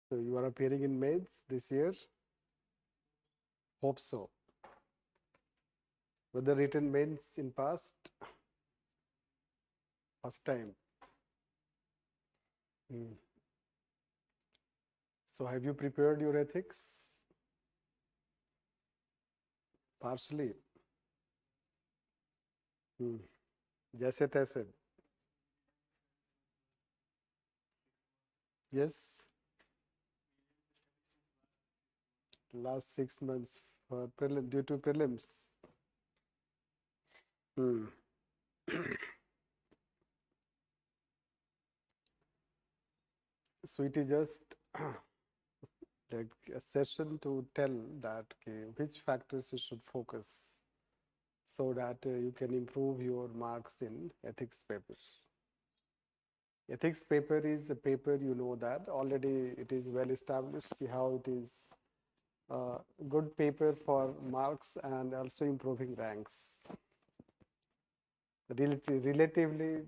So you are appearing in mains this year? Hope so. Whether written mains in past? First time. Hmm. So have you prepared your ethics? Partially. Hmm. जैसे तैसे. Yes. Last 6 months for due to prelims. Hmm. So it is just like a session to tell that okay, which factors you should focus so that you can improve your marks in ethics paper. Ethics paper is a paper, you know that already it is well established how it is a good paper for marks and also improving ranks. Relatively,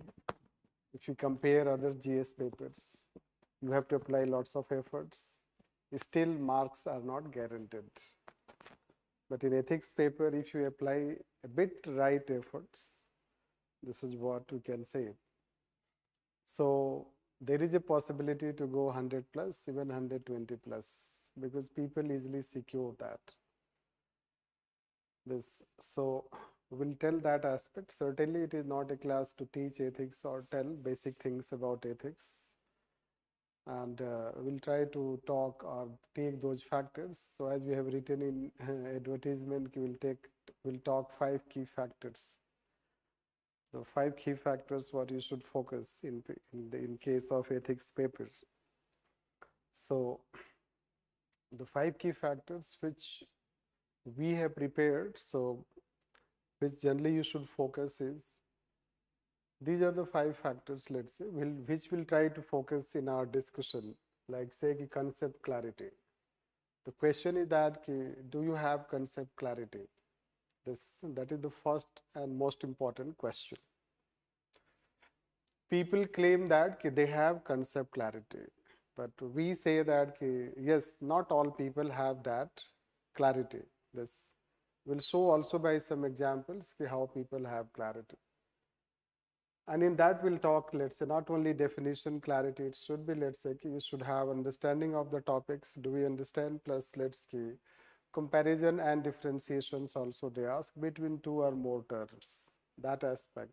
if you compare other GS papers, you have to apply lots of efforts. Still, marks are not guaranteed. But in ethics paper, if you apply a bit right efforts, this is what we can say. So there is a possibility to go 100 plus, even 120 plus, because people easily secure that. So we'll tell that aspect. Certainly it is not a class to teach ethics or tell basic things about ethics. And we'll try to talk or take those factors. So as we have written in advertisement, we'll talk 5 key factors. So 5 key factors what you should focus in case of ethics paper. So the 5 key factors which we have prepared, so which generally you should focus is, these are the 5 factors, let's say, which we'll try to focus in our discussion, like say concept clarity. The question is that do you have concept clarity? That is the first and most important question. People claim that they have concept clarity, but we say that yes, not all people have that clarity. This will show also by some examples how people have clarity. And in that we'll talk, let's say, not only definition clarity, it should be, let's say, you should have understanding of the topics. Do we understand? Plus, let's say, comparison and differentiations also they ask between 2 or more terms. That aspect.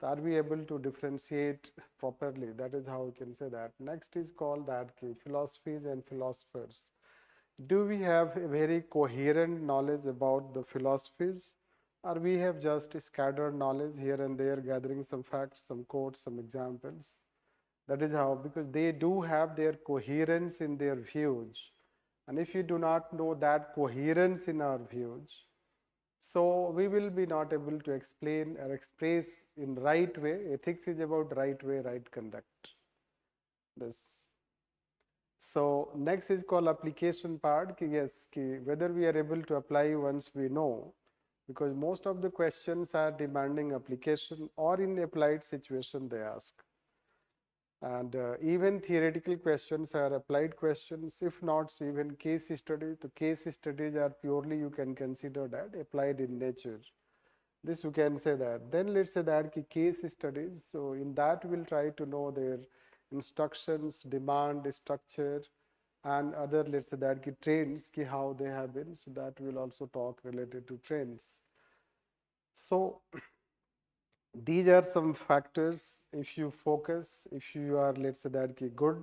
Are we able to differentiate properly? That is how we can say that. Next is called that philosophies and philosophers. Do we have a very coherent knowledge about the philosophies, or we have just scattered knowledge here and there, gathering some facts, some quotes, some examples? That is how, because they do have their coherence in their views. And if you do not know that coherence in our views, so we will be not able to explain or express in right way. Ethics is about right way, right conduct. This. So next is called application part. Yes, whether we are able to apply once we know, because most of the questions are demanding application or in applied situation they ask. And even theoretical questions are applied questions, if not so even case study. The case studies are purely, you can consider that applied in nature. This you can say that. Then let's say that case studies. So in that we'll try to know their instructions, demand, structure, and other, let's say that trends, how they have been. So that we'll also talk related to trends. So these are some factors. If you focus, if you are, let's say that good,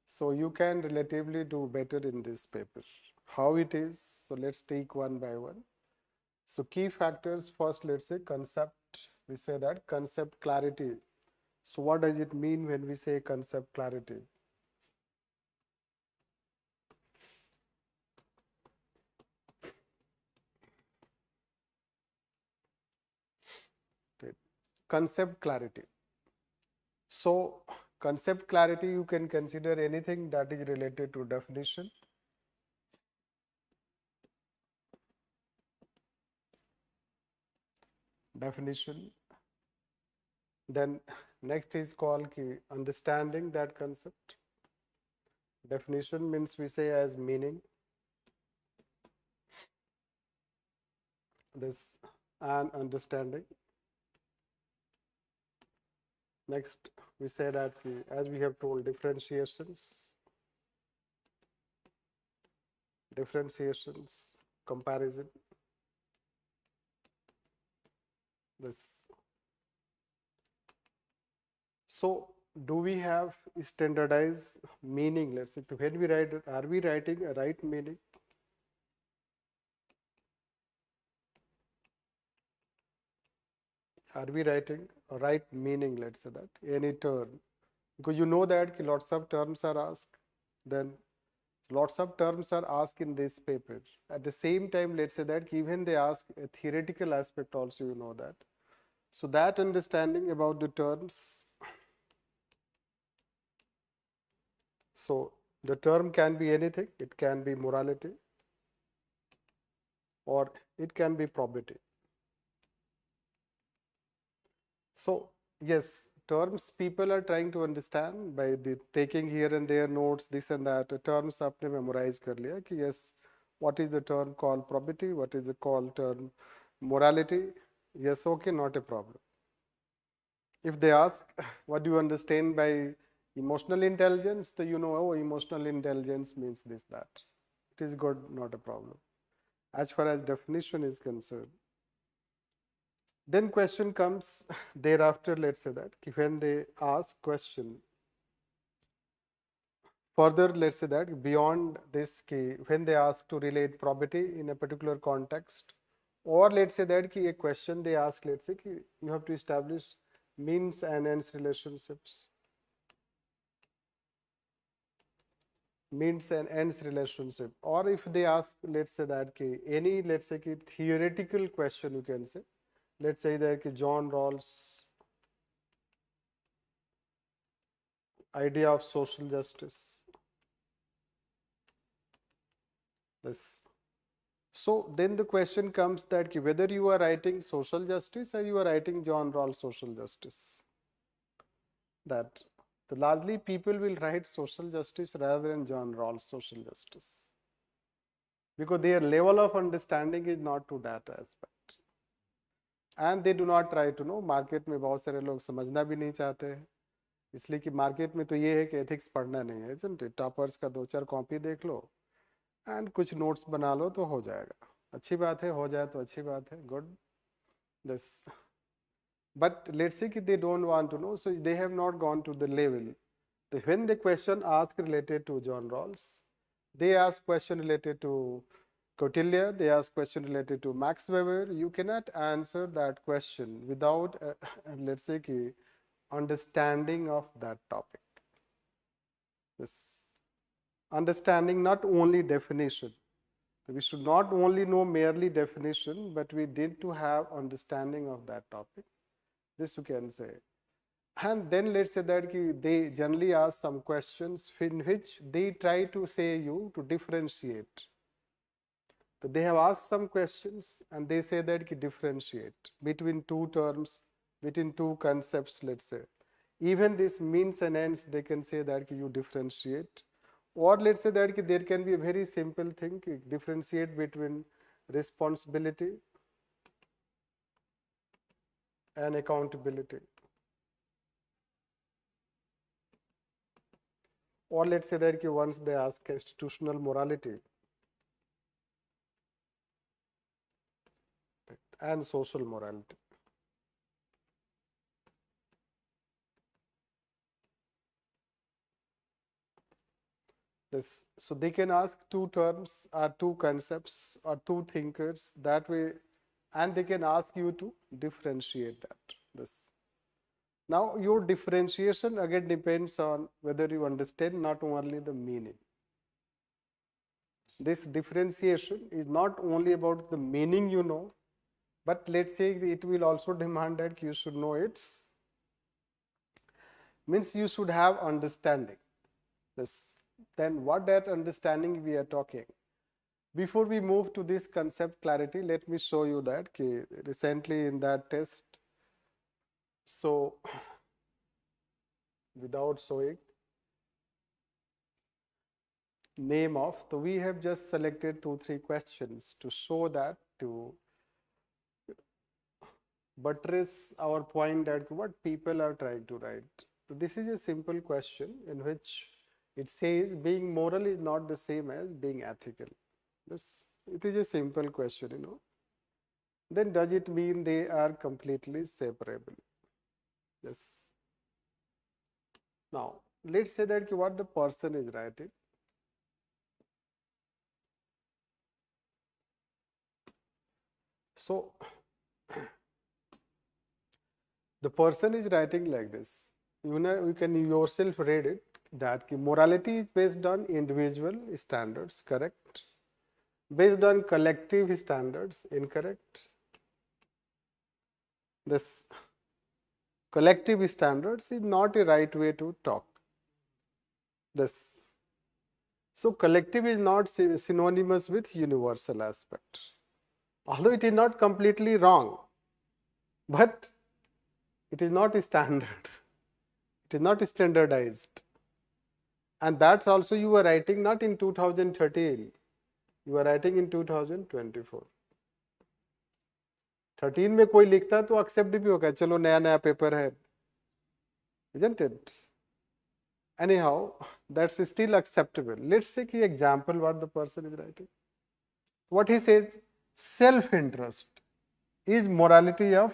so you can relatively do better in this paper. How it is? So let's take one by one. So key factors, first let's say concept. We say that concept clarity. So what does it mean when we say concept clarity? Okay. Concept clarity. So concept clarity, you can consider anything that is related to definition. Definition. Then next is called understanding that concept. Definition means we say as meaning. This and understanding. Next, we say that as we have told, differentiations, comparison. This. So, do we have standardized meaning? Let's say when we write, are we writing a right meaning? Are we writing a right meaning? Let's say that any term, because you know that lots of terms are asked. Then lots of terms are asked in this paper. At the same time, let's say that even they ask a theoretical aspect also, you know that. So that understanding about the terms. So the term can be anything. It can be morality or it can be probity. So yes, terms people are trying to understand by the taking here and there notes, this and that. Terms आपने memorize कर लिया कि yes, what is the term called probity? What is the called term morality? Yes, okay, not a problem. If they ask, what do you understand by emotional intelligence? So you know, oh, emotional intelligence means this, that. It is good, not a problem. As far as definition is concerned. Then question comes thereafter, let's say that when they ask question, further let's say that beyond this key, when they ask to relate probability in a particular context, or let's say that a question they ask, let's say you have to establish means and ends relationships. Means and ends relationship, or if they ask, let's say that any, let's say theoretical question, you can say, let's say that John Rawls idea of social justice. Yes. So then the question comes that whether you are writing social justice or you are writing John Rawls social justice. That the largely people will write social justice rather than John Rawls social justice, because their level of understanding is not to that aspect. And they do not try to know. Market में बहुत सारे लोग समझना भी नहीं चाहते हैं, इसलिए कि मार्केट में तो ये है कि एथिक्स पढ़ना नहीं है, isn't it? टॉपर्स का 2-4 कॉपी देख लो एंड कुछ नोट्स बना लो तो हो जाएगा. अच्छी बात है, हो जाए तो अच्छी बात है, good. This, but let's say they don't want to know, so they have not gone to the level. When the question asked related to John Rawls, they ask question related to Kautilya, they ask question related to Max Weber. You cannot answer that question without let's say understanding of that topic. This understanding not only definition. We should not only know merely definition, but we need to have understanding of that topic. This you can say. And then let's say that they generally ask some questions in which they try to say you to differentiate. So they have asked some questions and they say that differentiate between two terms, between two concepts, let's say. Even this means and ends, they can say that you differentiate. Or let's say that there can be a very simple thing, differentiate between responsibility and accountability. Or let's say that once they ask institutional morality and social morality. This, so they can ask two terms or two concepts or two thinkers that way, and they can ask you to differentiate that. This. Now your differentiation again depends on whether you understand not only the meaning. This differentiation is not only about the meaning you know, but let's say it will also demand that you should know its, means you should have understanding. This. Then what that understanding we are talking. Before we move to this concept clarity, let me show you that recently in that test. So without showing, name of. So we have just selected 2-3 questions to show that, to buttress our point at what people are trying to write. So this is a simple question in which it says being moral is not the same as being ethical. This, it is a simple question. Then does it mean they are completely separable? Yes. Now, let's say that what the person is writing. So, the person is writing like this. You can yourself read it, that morality is based on individual standards, correct? Based on collective standards, incorrect? This collective standards is not a right way to talk. This. So collective is not synonymous with universal aspect. Although it is not completely wrong, but it is not standard. It is not standardized. And that's also you are writing not in 2013. You are writing in 2024. 13 में कोई लिखता तो accept भी होगा, चलो नया नया paper है, isn't it? Anyhow, that's still acceptable. Let's take an example what the person is writing. What he says, self-interest is morality of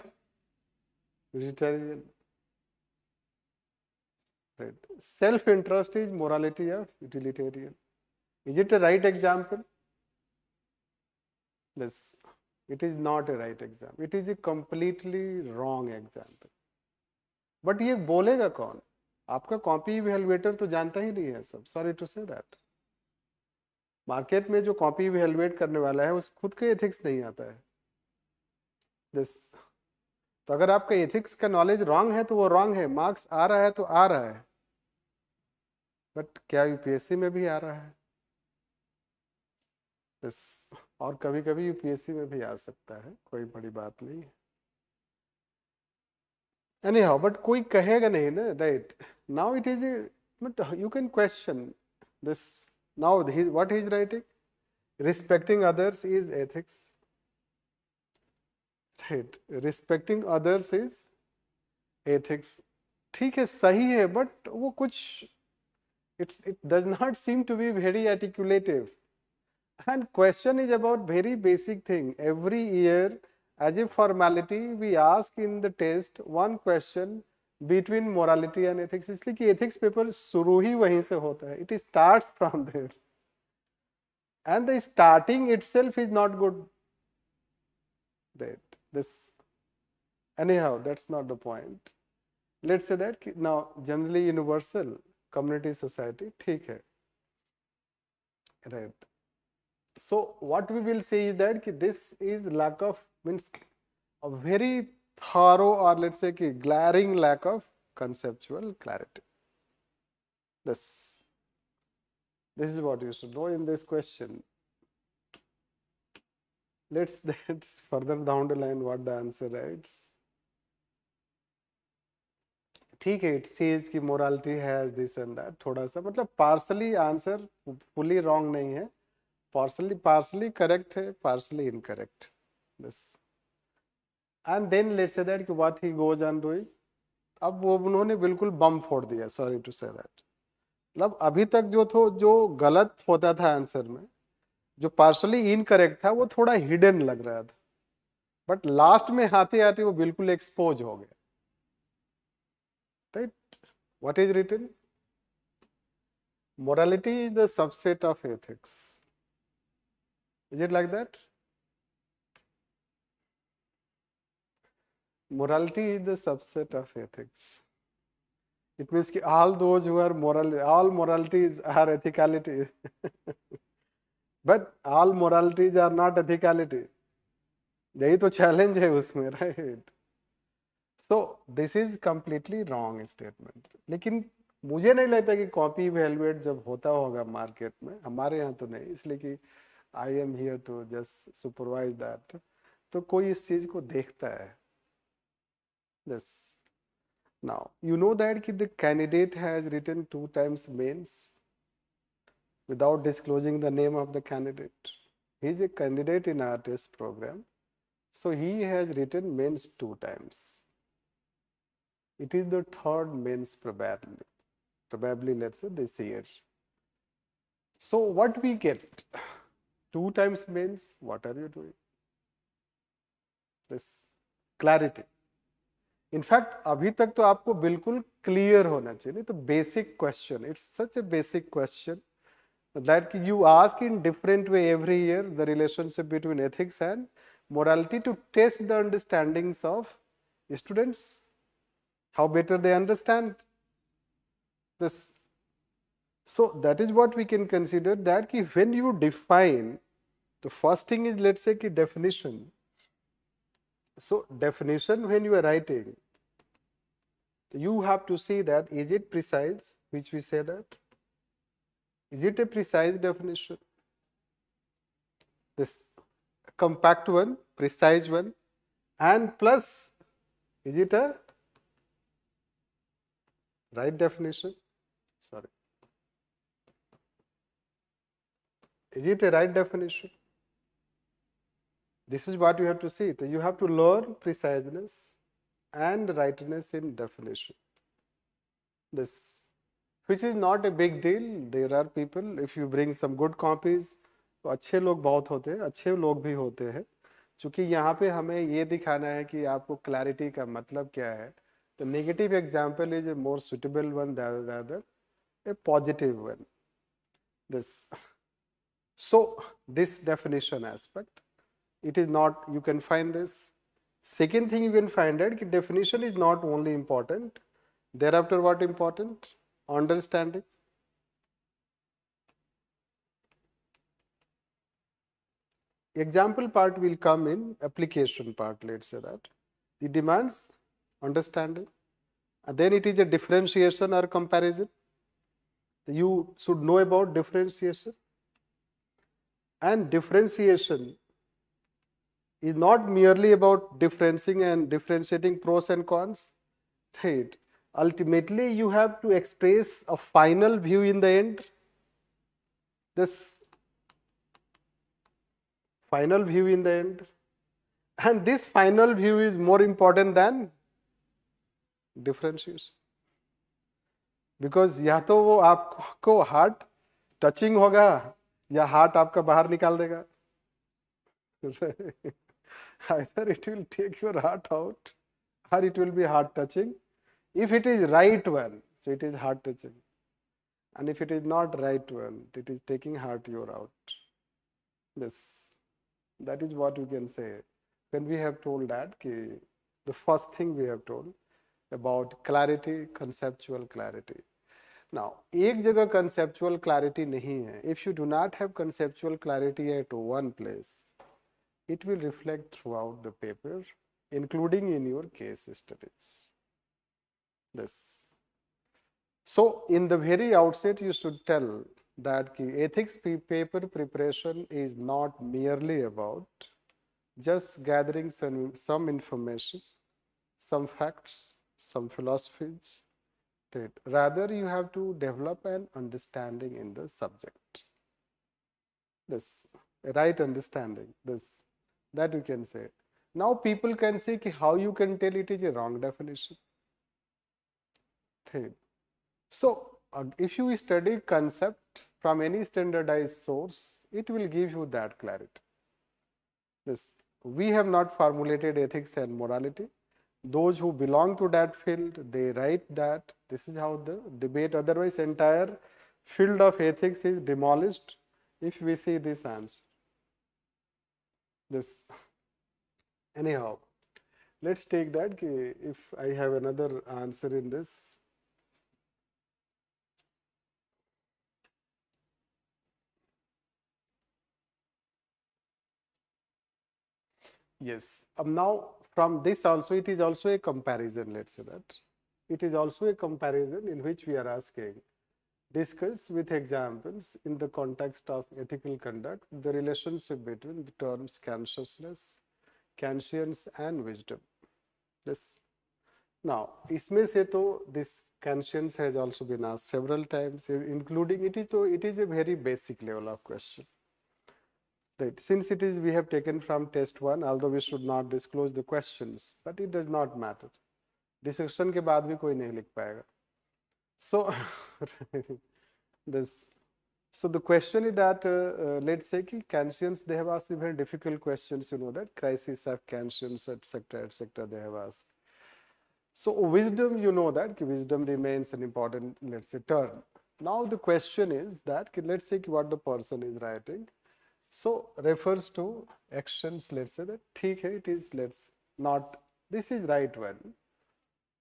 utilitarian. Right. Self-interest is morality of utilitarian. Is it a right example? Yes. It is not a right example. It is a completely wrong example. But ये बोलेगा कौन? आपका copy evaluator तो जानता ही नहीं है सब. Sorry to say that. Market में जो कॉपी इवैल्यूएट करने वाला है उस खुद के एथिक्स नहीं आता है. दिस. तो अगर आपका एथिक्स का नॉलेज रॉन्ग है तो वो रॉन्ग है. मार्क्स आ रहा है तो आ रहा है. बट क्या यूपीएससी में भी आ रहा है? दिस. और कभी कभी यूपीएससी में भी आ सकता है, कोई बड़ी बात नहीं है. Anyhow, but कोई कहेगा नहीं ना, right? Now it is a, but you can question this. Now what he is writing, respecting others is ethics, right? Respecting others is ethics. ठीक है, सही है, but वो कुछ, it does not seem to be very articulative. And question is about very basic thing. Every year, as a formality, we ask in the test one question between morality and ethics. इसलिए कि ethics paper शुरू ही वहीं से होता है. It starts from there. And the starting itself is not good. Right. This. Anyhow, that's not the point. Let's say that now generally universal community society, ठीक है. Right. So what we will say is that this is lack of, means a very thorough, or let's say glaring lack of conceptual clarity. This is what you should know in this question. Let's further down the line what the answer writes. ठीक है, it says कि morality has this and that. थोड़ा सा मतलब partially answer fully wrong नहीं है, partially correct है, partially incorrect. This. And then let's say that what he goes on doing. अब वो उन्होंने बिल्कुल बम फोड़ दिया, सॉरी टू से दैट. मतलब अभी तक जो गलत होता था आंसर में, जो पार्शली इनकरेक्ट था, वो थोड़ा हिडन लग रहा था, बट लास्ट में आते आते वो बिल्कुल एक्सपोज हो गया. Right. What is written? Morality is the subset of ethics. Is it like that? Morality is the subset of ethics. It means कि all those who are moral, all moralities are ethicality. But all moralities are not ethicality. यही तो challenge है उसमें, right? So this is completely wrong statement. लेकिन मुझे नहीं लगता कि कॉपी इवैल्यूएट जब होता होगा मार्केट में, हमारे यहाँ तो नहीं, इसलिए कि I am here to just supervise that. तो कोई इस चीज को देखता है. Yes. Now, you know that the candidate has written 2 times mains. without disclosing the name of the candidate. He is a candidate in our test program. So he has written mains 2 times. It is the third mains probably let's say this year. So what we get? 2 times mains, what are you doing? This clarity. In fact, अभी तक तो आपको बिल्कुल clear होना चाहिए. तो basic question. It's such a basic question that you ask in different way every year the relationship between ethics and morality to test the understandings of students, how better they understand this. So that is what we can consider, that ki when you define, the first thing is, let's say, ki definition. So definition, when you are writing, you have to see that is it precise, which we say that. Is it a precise definition? This compact one, precise one, and plus, is it a right definition? Sorry. Is it a right definition? This is what you have to see. So you have to learn preciseness and rightness in definition. This, which is not a big deal. There are people, if you bring some good copies, तो अच्छे लोग बहुत होते हैं, अच्छे लोग भी होते हैं. चूंकि यहाँ पे हमें ये दिखाना है कि आपको क्लैरिटी का मतलब क्या है. The negative example is a more suitable one than the other, a positive one. This. So this definition aspect, it is not, you can find this. Second thing you can find that definition is not only important. Thereafter what important? Understanding. Example part will come in application part, let's say that. It demands understanding. And then it is a differentiation or comparison. You should know about differentiation. And differentiation is not merely about differentiating and differentiating pros and cons. Right. Ultimately, you have to express a final view in the end. This final view in the end. And this final view is more important than differentiation. Because या तो वो आपको heart touching होगा या heart आपका बाहर निकाल देगा. Either it will take your heart out or it will be heart touching. If it is right one, so it is heart touching. And if it is not right one, it is taking heart your out. Yes, that is what you can say. When we have told that, the first thing we have told about clarity, conceptual clarity. Now, एक जगह conceptual clarity नहीं है. If you do not have conceptual clarity at one place, it will reflect throughout the paper, including in your case studies. This. So, in the very outset, you should tell that ethics paper preparation is not merely about just gathering some information, some facts, some philosophies. Right. Rather, you have to develop an understanding in the subject. This, a right understanding. This, that you can say. Now people can say how you can tell it is a wrong definition. Right. So if you study concept from any standardized source, it will give you that clarity. This, we have not formulated ethics and morality. Those who belong to that field, they write that. This is how the debate, otherwise entire field of ethics is demolished if we see this answer. This, anyhow, let's take that if I have another answer in this. Yes, now from this also, it is also a comparison, let's say that. It is also a comparison in which we are asking, discuss with examples in the context of ethical conduct the relationship between the terms consciousness, conscience and wisdom. Yes. Now, इसमें से तो this conscience has also been asked several times, including it is a very basic level of question. Right. Since it is we have taken from test 1, although we should not disclose the questions, but it does not matter. Discussion के बाद भी कोई नहीं लिख पाएगा. So this. So the question is that let's say कि conscience they have asked very difficult questions. You know that crisis of conscience, etc., etc. They have asked. So wisdom, you know that wisdom remains an important, let's say, term. Now the question is that let's say what the person is writing. So refers to actions. Let's say that ठीक है, it is let's not. This is right one.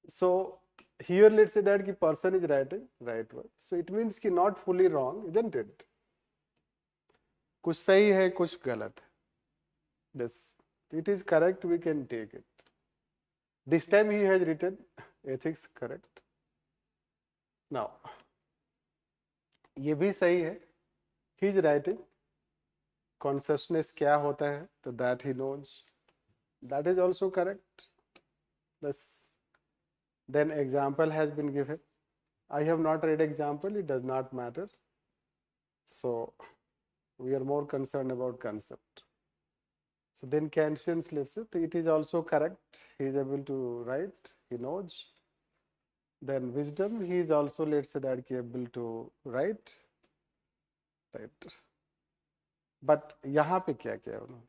So here let's say that the person is writing right one. So it means कि not fully wrong, isn't it? कुछ सही है, कुछ गलत है. Yes, it is correct. We can take it. This time he has written ethics correct. Now, ये भी सही है. He is writing consciousness क्या होता है, तो that he knows. That is also correct. This. Then example has been given. I have not read example. It does not matter. So we are more concerned about concept. So then conscience, let's say, it is also correct. He is able to write. He knows. Then wisdom, he is also, let's say, that able to write. Right. But यहाँ पे क्या किया उन्होंने?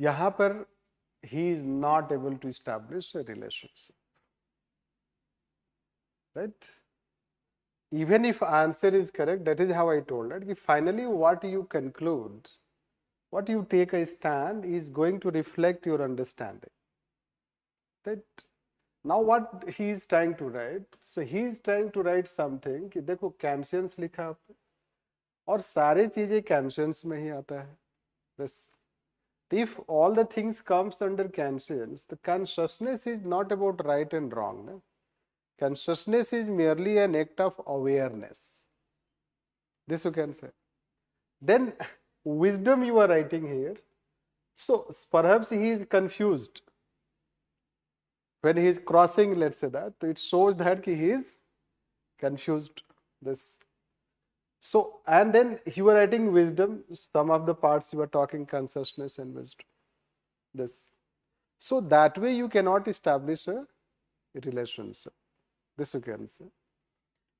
यहाँ पर he is not able to establish a relationship. Right? Even if answer is correct, that is how I told that finally what you conclude, what you take a stand is going to reflect your understanding. Right? Now what he is trying to write, so he is trying to write something कि देखो conscience लिखा आपने और सारे चीजें conscience में ही आता है. This. If all the things comes under conscience, the consciousness is not about right and wrong. No? Consciousness is merely an act of awareness. This you can say. Then wisdom you are writing here. So perhaps he is confused. When he is crossing, let's say that, it shows that he is confused. This. So, and then you are writing wisdom, some of the parts you are talking consciousness and wisdom. This. So that way you cannot establish a relationship. This you can say.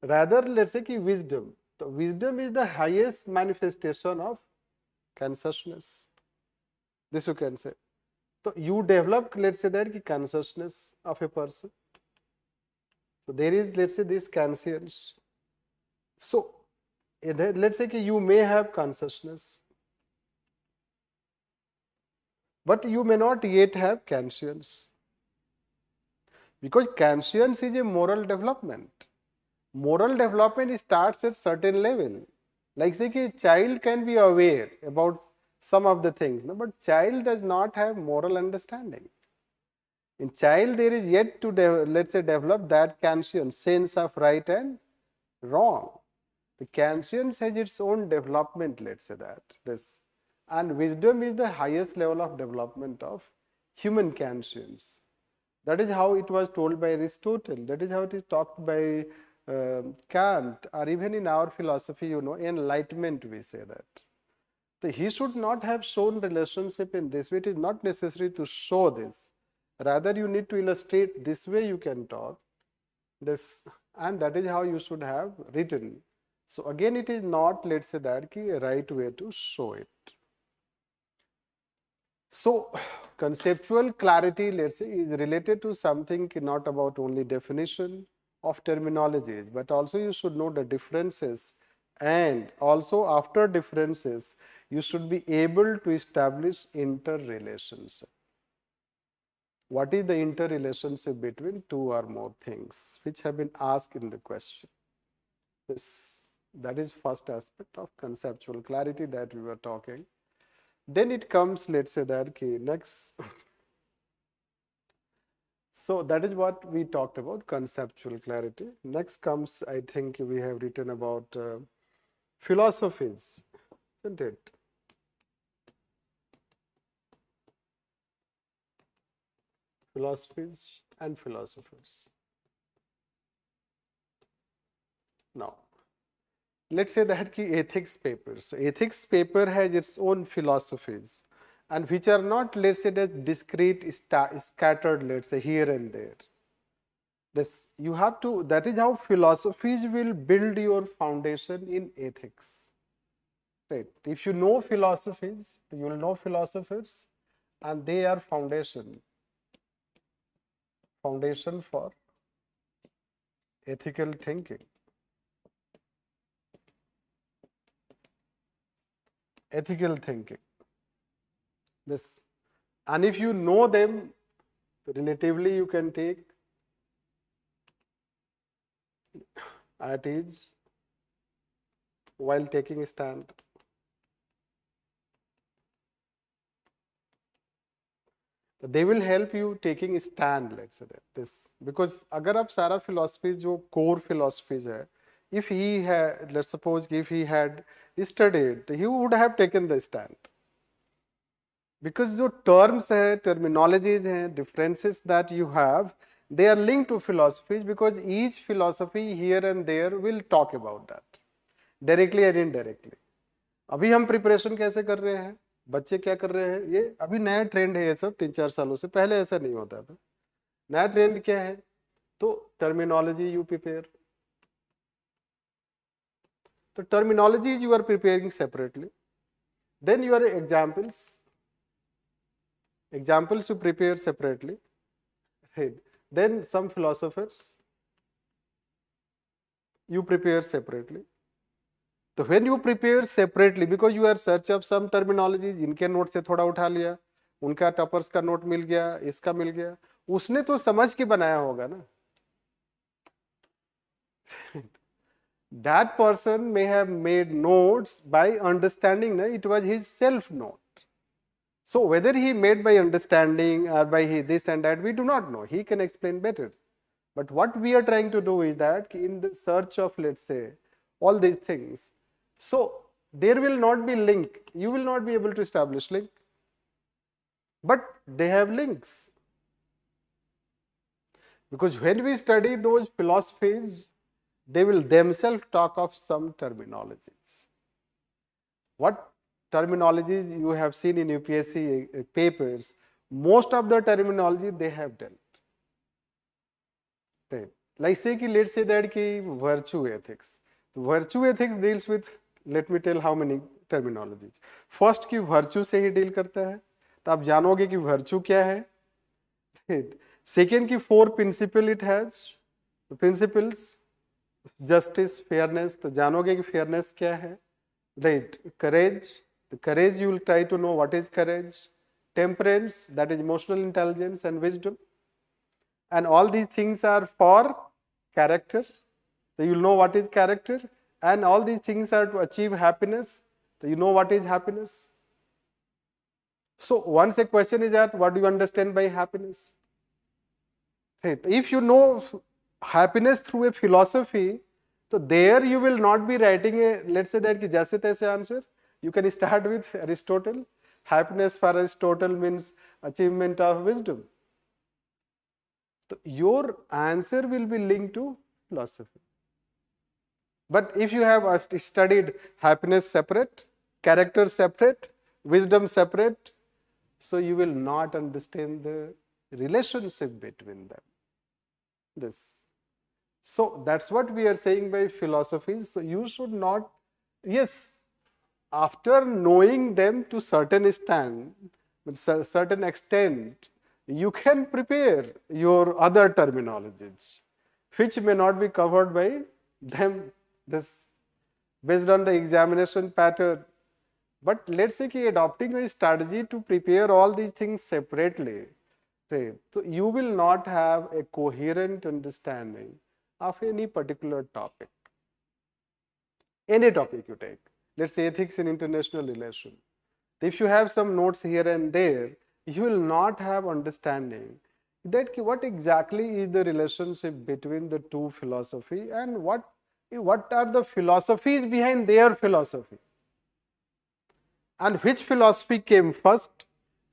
Rather, let's say कि wisdom. So wisdom is the highest manifestation of consciousness. This you can say. So you develop, let's say that कि consciousness of a person. So there is, let's say, this conscience. So let's say कि you may have consciousness, but you may not yet have conscience. Because conscience is a moral development. Moral development starts at certain level. Like say कि child can be aware about some of the things, no? But child does not have moral understanding. In child there is yet to let's say develop that conscience, sense of right and wrong. The conscience has its own development, let's say that. This. And wisdom is the highest level of development of human conscience. That is how it was told by Aristotle. That is how it is talked by Kant, or even in our philosophy, you know, enlightenment, we say that. So he should not have shown relationship in this way. It is not necessary to show this. Rather, you need to illustrate this way you can talk. This, and that is how you should have written. So again, it is not, let's say that, the right way to show it. So conceptual clarity, let's say, is related to something not about only definition of terminologies, but also you should know the differences, and also after differences, you should be able to establish interrelationship. What is the interrelationship between two or more things, which have been asked in the question? That is first aspect of conceptual clarity that we were talking. Then it comes, let's say that, okay, next. So that is what we talked about, conceptual clarity. Next comes, I think we have written about philosophies. isn't it? Philosophies and philosophers. Now, let's say that ki ethics paper. So ethics paper has its own philosophies, and which are not, let's say, that discrete, scattered, let's say, here and there. This you have to. That is how philosophies will build your foundation in ethics. Right. If you know philosophies, you will know philosophers, and they are foundation for ethical thinking. Ethical thinking. This, and if you know them, relatively you can take at ease while taking a stand. They will help you taking a stand, let's say that this, because अगर आप सारा philosophy जो core philosophies है, if he had, let's suppose if he had studied, he would have taken the stand. Because जो terms है, terminologies हैं, differences that you have, they are linked to philosophies because each philosophy here and there will talk about that, directly and indirectly. अभी हम preparation कैसे कर रहे हैं, बच्चे क्या कर रहे हैं, ये अभी नया ट्रेंड है, ये सब 3-4 सालों से, पहले ऐसा नहीं होता था. नया ट्रेंड क्या है, तो टर्मिनोलॉजी यू प्रिपेयर. तो terminologies you are preparing separately, then your examples you prepare separately, right? Then some philosophers you prepare separately. तो when you prepare separately, because you are search of some terminologies, इनके note से थोड़ा उठा लिया, उनका toppers का note मिल गया, इसका मिल गया, उसने तो समझ के बनाया होगा ना. That person may have made notes by understanding, na, it was his self note. So whether he made by understanding or by this and that, we do not know. He can explain better. But what we are trying to do is that in the search of, let's say, all these things, so there will not be link. You will not be able to establish link. But they have links. Because when we study those philosophies, they will themselves talk of some terminologies. What terminologies you have seen in UPSC papers, most of the terminology they have dealt. Right. Like say ki, let's say that ki virtue ethics. Virtue ethics deals with, let me tell how many terminologies. First ki virtue से ही deal करता है, तो आप जानोगे कि virtue क्या है. Right. Second ki 4 principle it has, the principles, justice, fairness, तो जानोगे कि fairness क्या है. Right. Courage. The courage, you will try to know what is courage. Temperance, that is emotional intelligence and wisdom. And all these things are for character. So you will know what is character. And all these things are to achieve happiness. So you know what is happiness. So once a question is that, what do you understand by happiness? Right. If you know happiness through a philosophy, so there you will not be writing a, let's say that ki jaise taise answer. You can start with Aristotle. Happiness for Aristotle means achievement of wisdom. So your answer will be linked to philosophy. But if you have studied happiness separate, character separate, wisdom separate, so you will not understand the relationship between them. This. So that's what we are saying by philosophies. So you should not, yes, after knowing them to certain extent, you can prepare your other terminologies, which may not be covered by them, this based on the examination pattern. But let's say कि adopting a strategy to prepare all these things separately, right? So you will not have a coherent understanding of any particular topic. Any topic you take. Let's say ethics in international relations. If you have some notes here and there, you will not have understanding that what exactly is the relationship between the two philosophy and what are the philosophies behind their philosophy. and which philosophy came first,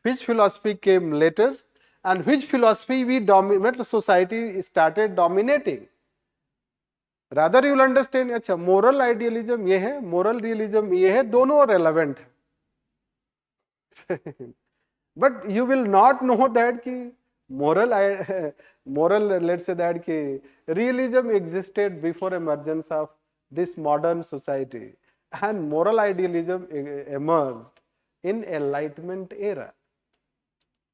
which philosophy came later, and which philosophy society started dominating. Rather you will understand, अच्छा moral idealism ये है, moral realism ये है, दोनों relevant है. But you will not know that कि moral let's say that कि realism existed before emergence of this modern society, and moral idealism emerged in enlightenment era.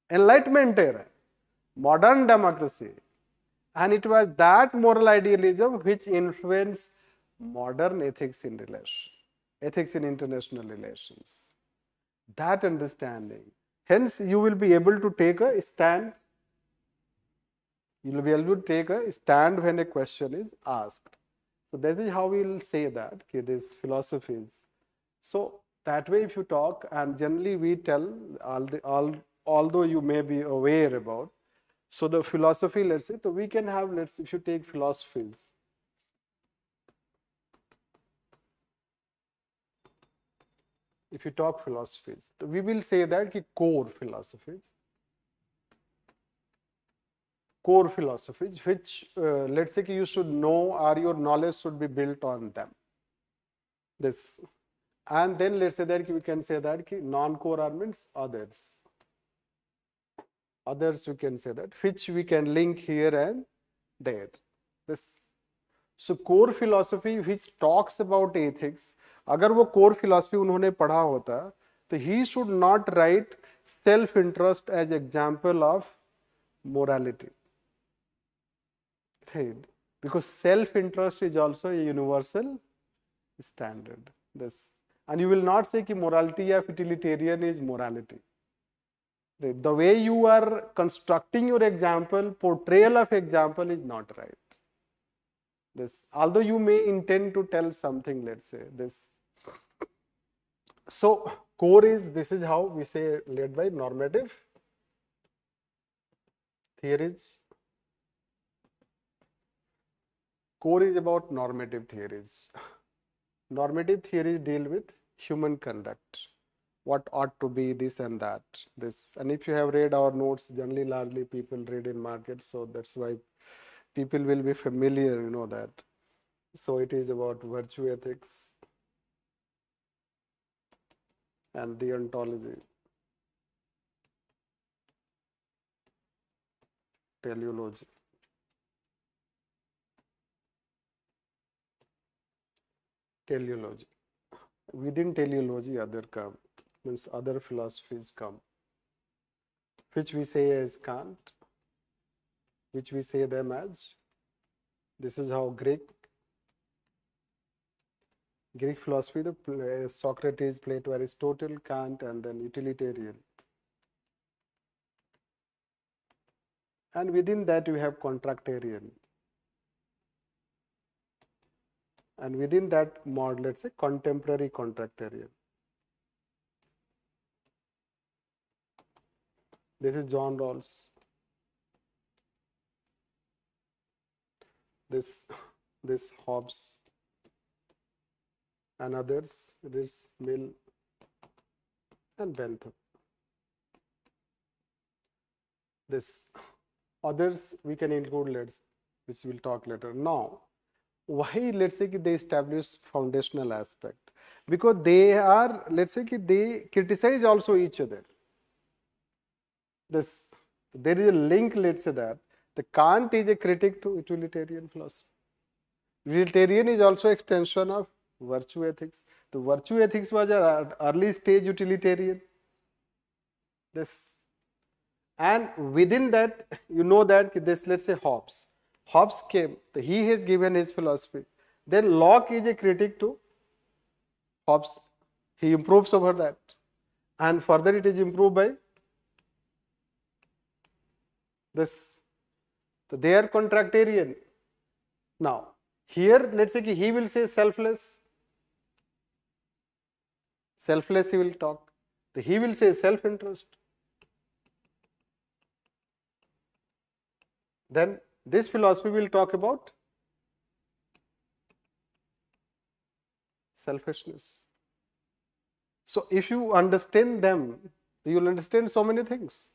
Enlightenment era, modern democracy, and it was that moral idealism which influenced modern ethics in international relations. That understanding. Hence, you will be able to take a stand. You will be able to take a stand when a question is asked. So that is how we will say that this philosophies. So that way, if you talk, and generally we tell although you may be aware about. So the philosophy, let's say, so we can have, let's if you take philosophies. If you talk philosophies, so we will say that ki core philosophies, which let's say ki you should know, or your knowledge should be built on them. This, and then let's say that we can say that ki non-core are means others. Others we can say that, which we can link here and there. This. So core philosophy which talks about ethics, अगर वो core philosophy उन्होंने पढ़ा होता, तो he should not write self-interest as example of morality. Because self-interest is also a universal standard. This, and you will not say कि morality या utilitarian is morality. The way you are constructing your example, portrayal of example is not right. This, although you may intend to tell something, let's say this. So core is, this is how we say, led by normative theories. Core is about normative theories. Normative theories deal with human conduct. What ought to be this and that. This, and if you have read our notes, generally largely people read in market, so that's why people will be familiar, you know that. So it is about virtue ethics and the ontology, teleology. Teleology. Within teleology, other come, means other philosophies come, which we say as Kant, which we say them as, this is how Greek philosophy, the Socrates, Plato, Aristotle, Kant, and then utilitarian. And within that you have contractarian. And within that mod, let's say contemporary contractarian. This is John Rawls. This Hobbes and others, this Mill and Bentham. This others we can include, which we'll talk later. Now, why let's say they establish foundational aspect? Because they are, let's say they criticize also each other. This, there is a link, let's say that the Kant is a critic to utilitarian philosophy. Utilitarian is also extension of virtue ethics. The virtue ethics was an early stage utilitarian. This, and within that, you know that this, let's say Hobbes. Hobbes came, he has given his philosophy. Then Locke is a critic to Hobbes. He improves over that. And further it is improved by this. So they are contractarian. Now, here let's say he will say selfless. Selfless he will talk. He will say self-interest. Then this philosophy will talk about selfishness. So if you understand them, you will understand so many things.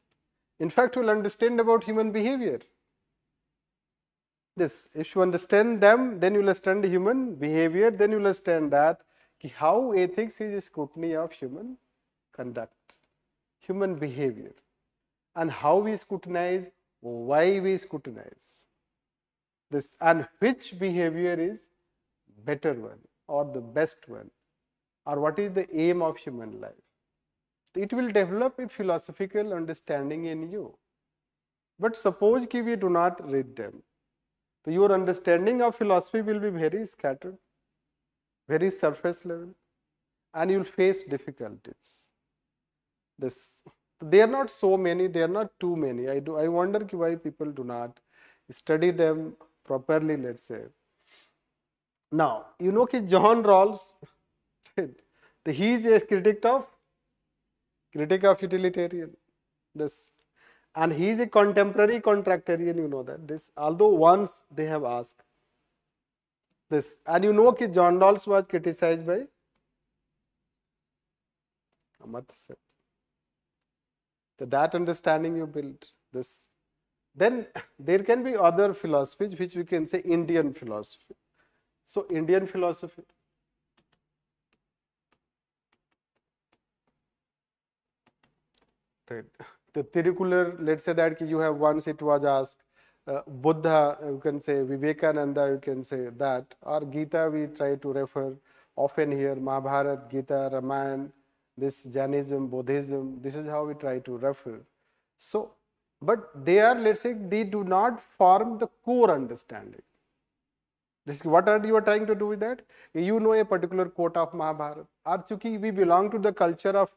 In fact, you will understand about human behavior. This, if you understand them, then you will understand human behavior, then you will understand that how ethics is a scrutiny of human conduct, human behavior, and how we scrutinize, why we scrutinize this, and which behavior is better one or the best one, or what is the aim of human life. It will develop a philosophical understanding in you. But suppose कि we do not read them, so your understanding of philosophy will be very scattered, very surface level, and you will face difficulties. This, they are not so many, they are not too many. I wonder why people do not study them properly, let's say. Now, you know कि John Rawls, he is a critic of utilitarian. This, and he is a contemporary contractarian, you know that. This, although once they have asked this, and you know that John Rawls was criticized by Amartya Sen. That understanding you build this. Then there can be other philosophies which we can say Indian philosophy. So Indian philosophy. Right. The Tirikular, let's say that you have once it was asked, Buddha, you can say Vivekananda, you can say that, or Gita we try to refer often here, Mahabharata, Gita, Ramayana, this Jainism, Buddhism, this is how we try to refer. So, but they are, let's say, they do not form the core understanding. This, what are you trying to do with that? You know a particular quote of Mahabharata, or chunki we belong to the culture of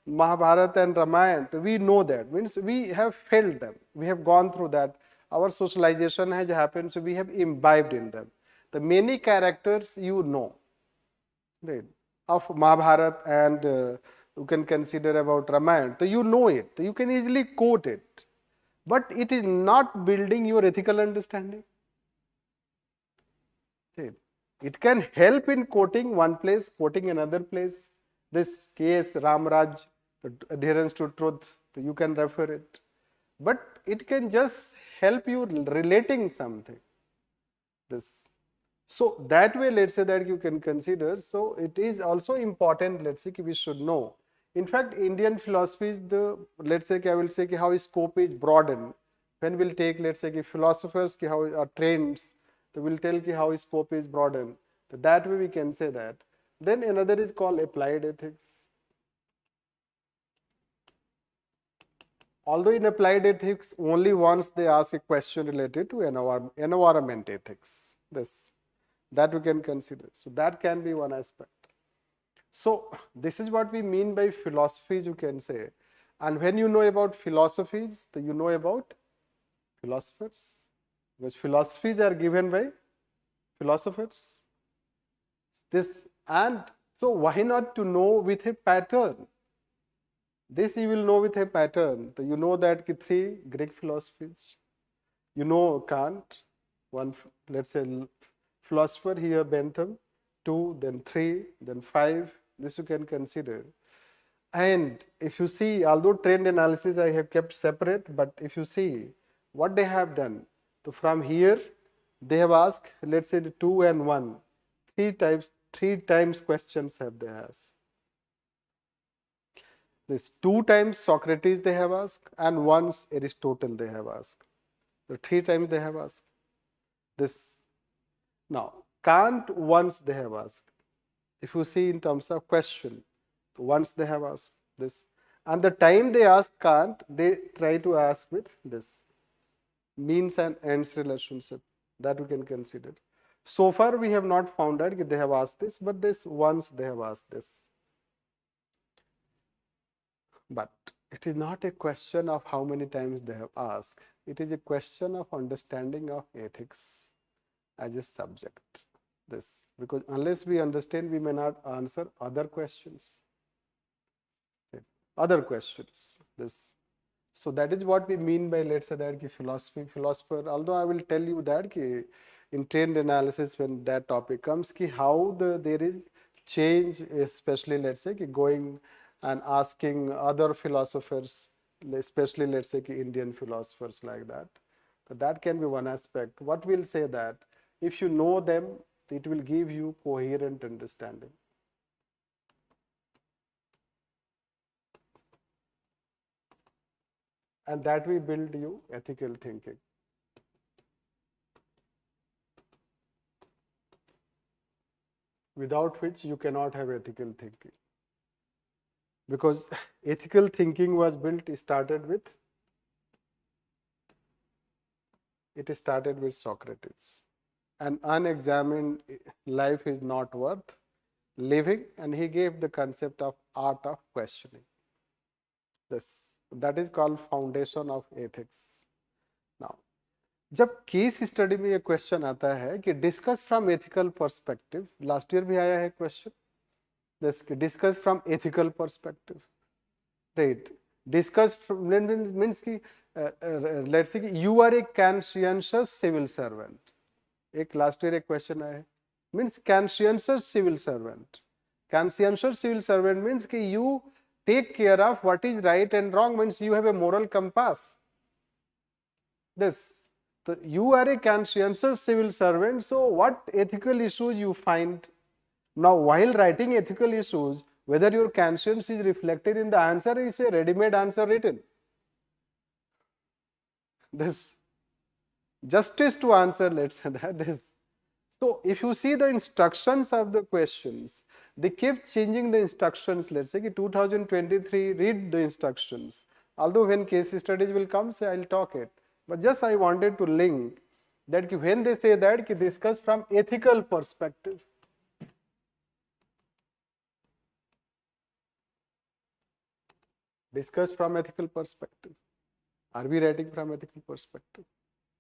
Mahabharata and Ramayana, we know that, means we have felt them, we have gone through that, our socialization has happened, so we have imbibed in them. The many characters you know, right, of Mahabharata, and you can consider about Ramayana, so you know it, you can easily quote it, but it is not building your ethical understanding. Right. It can help in quoting one place, quoting another place. This case, Ramraj, the adherence to truth, you can refer it. But it can just help you relating something. This. So that way, let's say that you can consider. So it is also important, let's say, we should know. In fact, Indian philosophy is the, let's say, I will say how scope is broadened. When we'll take, let's say, philosophers, how are trends, so we'll tell how scope is broadened. So that way we can say that. Then another is called applied ethics. Although in applied ethics, only once they ask a question related to environment ethics. This, that we can consider. So that can be one aspect. So this is what we mean by philosophies, you can say. And when you know about philosophies, you know about philosophers. Because philosophies are given by philosophers. This, and so why not to know with a pattern? This you will know with a pattern. So you know that three Greek philosophies. You know Kant, one, let's say, philosopher here, Bentham, 2, then 3, then 5. This you can consider. And if you see, although trend analysis I have kept separate, but if you see what they have done, so from here they have asked, let's say, the 2 and 1, three times questions have they asked. This 2 times Socrates they have asked, and once Aristotle they have asked. So 3 times they have asked this. Now Kant once they have asked. If you see in terms of question, once they have asked this, and the time they ask Kant, they try to ask with this means and ends relationship, that we can consider. So far we have not found out that they have asked this, but this once they have asked this. But it is not a question of how many times they have asked. It is a question of understanding of ethics as a subject. This, because unless we understand, we may not answer other questions. Okay. Other questions. This. So that is what we mean by, let's say, that philosopher. Although I will tell you that in trend analysis, when that topic comes, how there is change, especially let's say going and asking other philosophers, especially let's say Indian philosophers like that. So that can be one aspect. What we'll say that if you know them, it will give you coherent understanding. And that will build you ethical thinking. Without which you cannot have ethical thinking. Because ethical thinking was built, it started with Socrates. An unexamined life is not worth living, and he gave the concept of art of questioning. That is called foundation of ethics. Now, जब case study में ये question आता है कि discuss from ethical perspective, last year भी आया है question, discuss from ethical perspective, right, discuss means की लेट्स से कि you are a conscientious civil servant, एक लास्ट ईयर एक क्वेश्चन आया है, means conscientious civil servant. Conscientious civil servant means कि you take care of what is right and wrong, means you have a moral compass. This. So you are a conscientious civil servant, so what ethical issues you find? Now, while writing ethical issues, whether your conscience is reflected in the answer is a ready-made answer written. This justice to answer, let's say that is. So if you see the instructions of the questions, they kept changing the instructions. Let's say 2023, read the instructions. Although when case studies will come, say I'll talk it. But just I wanted to link that when they say that discuss from ethical perspective. Discuss from ethical perspective. Are we writing from ethical perspective?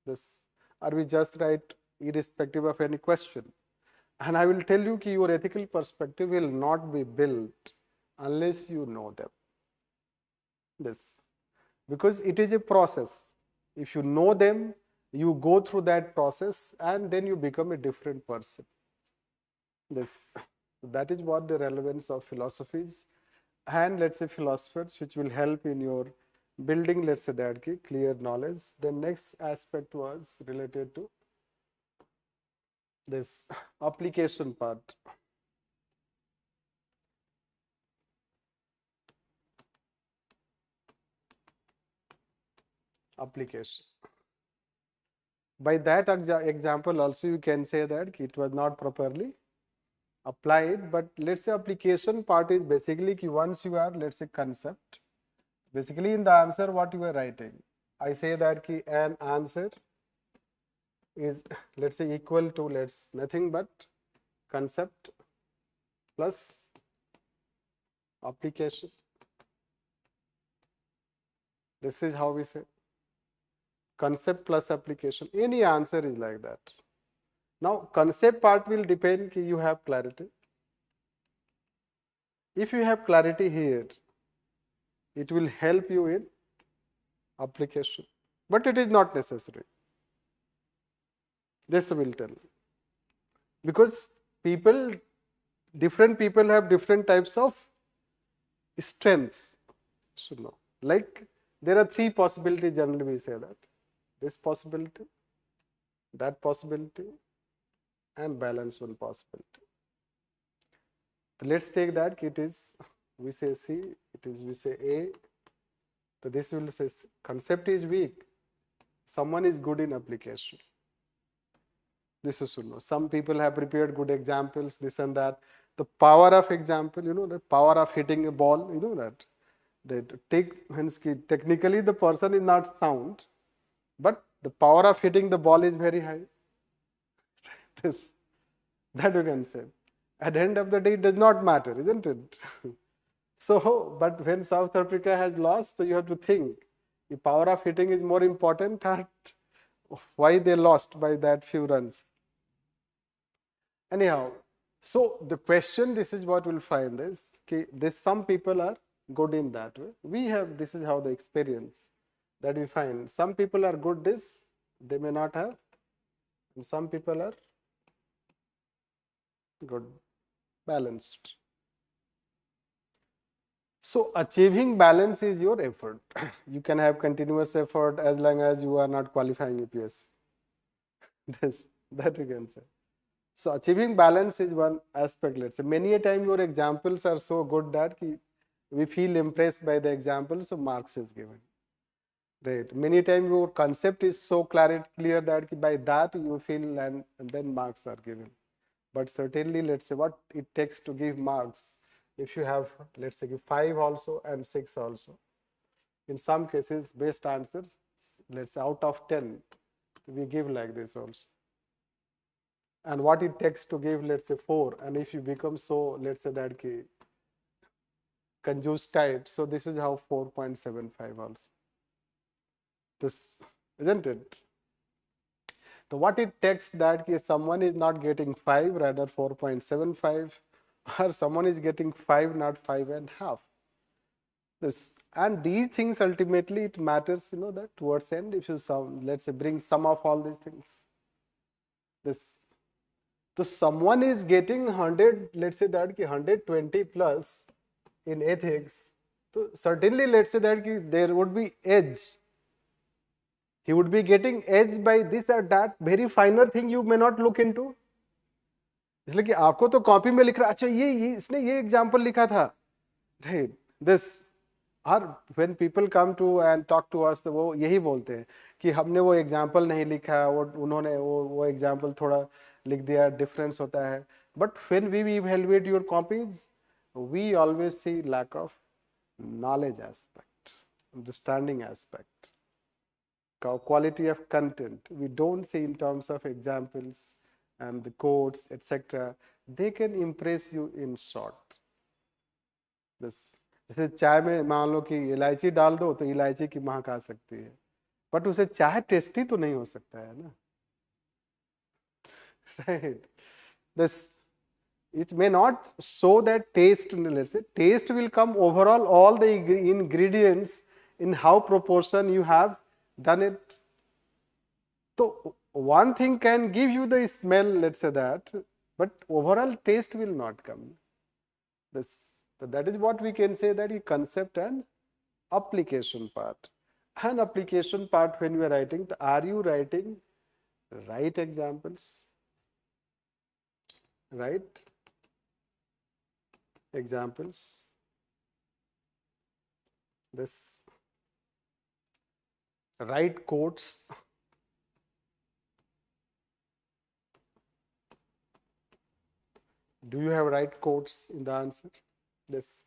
This, are we just write irrespective of any question? And I will tell you that your ethical perspective will not be built unless you know them. This, because it is a process. If you know them, you go through that process and then you become a different person. This, that is what the relevance of philosophies and let's say philosophers, which will help in your building, let's say that clear knowledge. The next aspect was related to this application part. Application. By that example also you can say that it was not properly applied, but let's say application part is basically once you are, let's say, concept, basically in the answer what you are writing, I say that an answer is, let's say, equal to nothing but concept plus application. This is how we say concept plus application. Any answer is like that. Now concept part will depend that you have clarity. If you have clarity here, it will help you in application, but it is not necessary. This will tell, because different people have different types of strengths. Should know. Like there are three possibilities generally we say that. This possibility, that possibility, and balance one possibility. So let's take that it is, we say C, it is we say A. So this will say concept is weak, someone is good in application. This is to know. Some people have prepared good examples, this and that. The power of example, the power of hitting a ball, technically the person is not sound, but the power of hitting the ball is very high. That you can say. At the end of the day, it does not matter, isn't it? So, but when South Africa has lost, so you have to think, the power of hitting is more important, or why they lost by that few runs. Anyhow, so the question, this is what we'll find is, some people are good in that way. This is how the experience that we find. Some people are good this, they may not have, and some people are good. balanced. So achieving balance is your effort. You can have continuous effort as long as you are not qualifying UPSC. This, that you can say. So achieving balance is one aspect. Let's say many a time your examples are so good that we feel impressed by the example, so marks is given. Right. Many times your concept is so clear that by that you feel and then marks are given. But certainly, let's say what it takes to give marks. If you have, let's say, 5 also and 6 also. In some cases, best answers, let's say out of 10, we give like this also. And what it takes to give, let's say, 4. And if you become so, let's say that conjuice type, so this is how 4.75 also. This, isn't it? So what it takes that someone is not getting 5, rather 4.75, or someone is getting 5, not 5.5. This, and these things ultimately it matters, that towards end, if you let's say bring sum of all these things. This, so someone is getting 100, let's say that 120 plus in ethics. So certainly, let's say that there would be edge. He would be getting edge by this or that very finer thing you may not look into. इसलिए कि आपको तो copy में लिख रहा, अच्छा ये इसने ये एग्जांपल लिखा था, right? This, or when people come to and talk to us, तो वो यही बोलते हैं कि हमने वो एग्जांपल नहीं लिखा, वो उन्होंने वो एग्जांपल थोड़ा लिख दिया, डिफरेंस होता है. But when we evaluate your copies, we always see lack of knowledge aspect, understanding aspect, quality of content. We don't see in terms of examples and the quotes, etc. They can impress you in short. This, जैसे चाय में मान लो कि इलायची डाल दो तो इलायची की महक आ सकती है, बट उसे चाय टेस्टी तो नहीं हो सकता है ना. Right. This, it may not show that taste. Let's say taste will come overall, all the ingredients in how proportion you have done it. So one thing can give you the smell, let's say that, but overall taste will not come. This, so that is what we can say that the concept and application part. And application part, when you are writing, are you writing right examples? Right examples. This, right quotes. Do you have right quotes in the answer? Yes.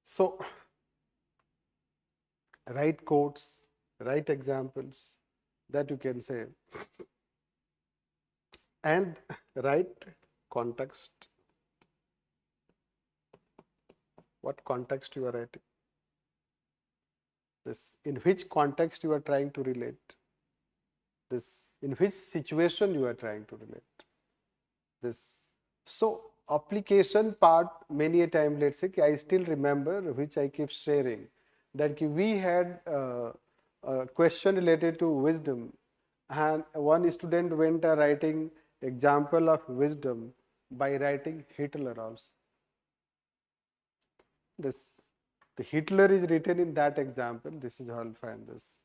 So, right quotes, right examples, that you can say. And right context. What context you are writing? This, in which context you are trying to relate? This, in which situation you are trying to relate? This. So application part, many a time, let's say, I still remember, which I keep sharing, that we had a question related to wisdom, and one student went writing example of wisdom by writing Hitler also. This, the Hitler is written in that example. This is how I'll find this.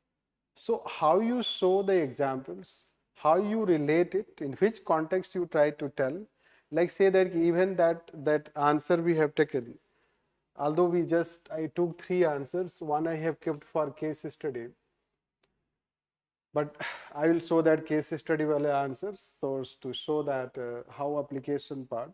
So how you show the examples, how you relate it, in which context you try to tell. Like say that even that answer we have taken, although I took 3 answers, one I have kept for case study, but I will show that case study wale answers, so to show that how application part.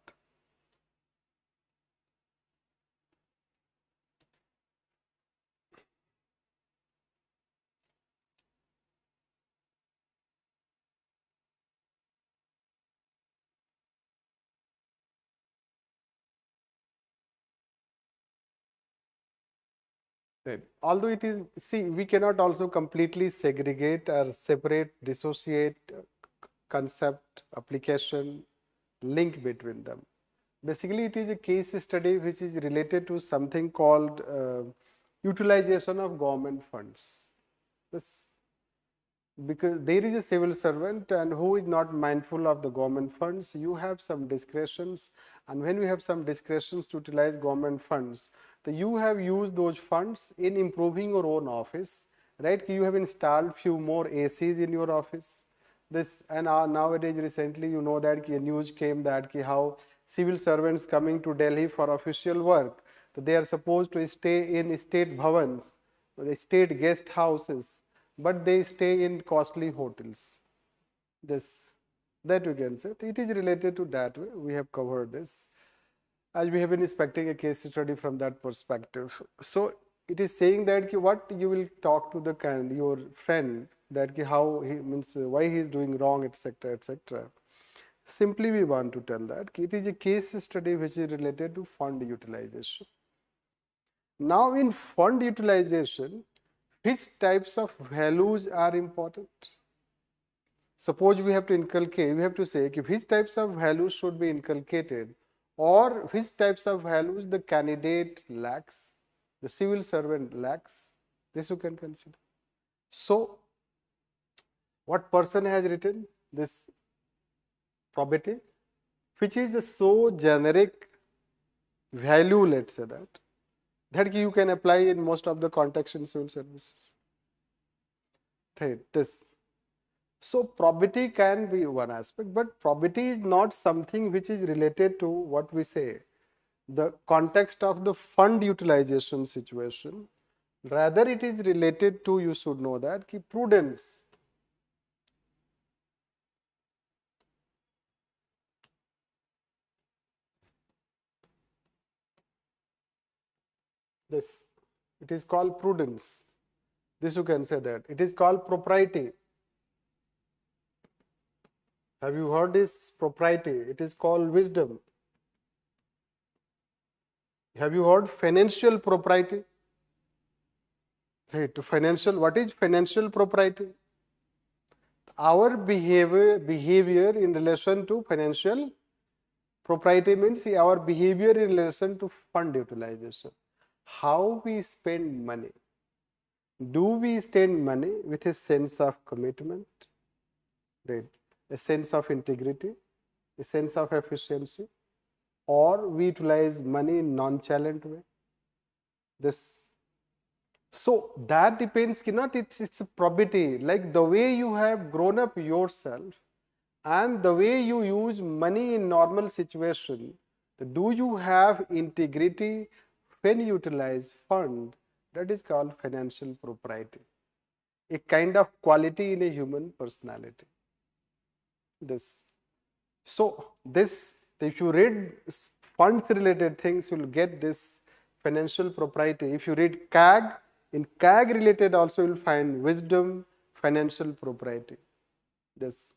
Right. Although it is, see, we cannot also completely segregate or separate, dissociate concept, application, link between them. Basically, it is a case study which is related to something called utilization of government funds. This, because there is a civil servant and who is not mindful of the government funds, you have some discretions, and when we have some discretions to utilize government funds, so you have used those funds in improving your own office, right? You have installed few more ACs in your office. This, and nowadays recently you know that news came that how civil servants coming to Delhi for official work, so they are supposed to stay in state bhavans, state guest houses, but they stay in costly hotels. This, that you can say it is related to that way. We have covered this as we have been expecting a case study from that perspective. So it is saying that what you will talk to the your friend, that how he means why he is doing wrong, etc., etc. Simply we want to tell that it is a case study which is related to fund utilization. Now in fund utilization, which types of values are important? Suppose we have to inculcate, we have to say which types of values should be inculcated, or which types of values the candidate lacks, the civil servant lacks. This you can consider. So what person has written this probity, which is a so generic value, let's say that you can apply in most of the context in civil services. Right, this. So probity can be one aspect, but probity is not something which is related to what we say, the context of the fund utilization situation. Rather it is related to, you should know that, prudence. This, it is called prudence. This you can say that. It is called propriety. Have you heard this? Propriety. It is called wisdom. Have you heard financial propriety? Right. Financial. What is financial propriety? Our behavior in relation to financial propriety means our behavior in relation to fund utilization. How we spend money. Do we spend money with a sense of commitment? Right. A sense of integrity, a sense of efficiency, or we utilize money in nonchalant way? This. So that depends, not it's a probity, like the way you have grown up yourself and the way you use money in normal situation. Do you have integrity when you utilize fund? That is called financial propriety, a kind of quality in a human personality. This. So this, if you read funds related things, you will get this financial propriety. If you read CAG, in CAG related also you will find wisdom, financial propriety. This.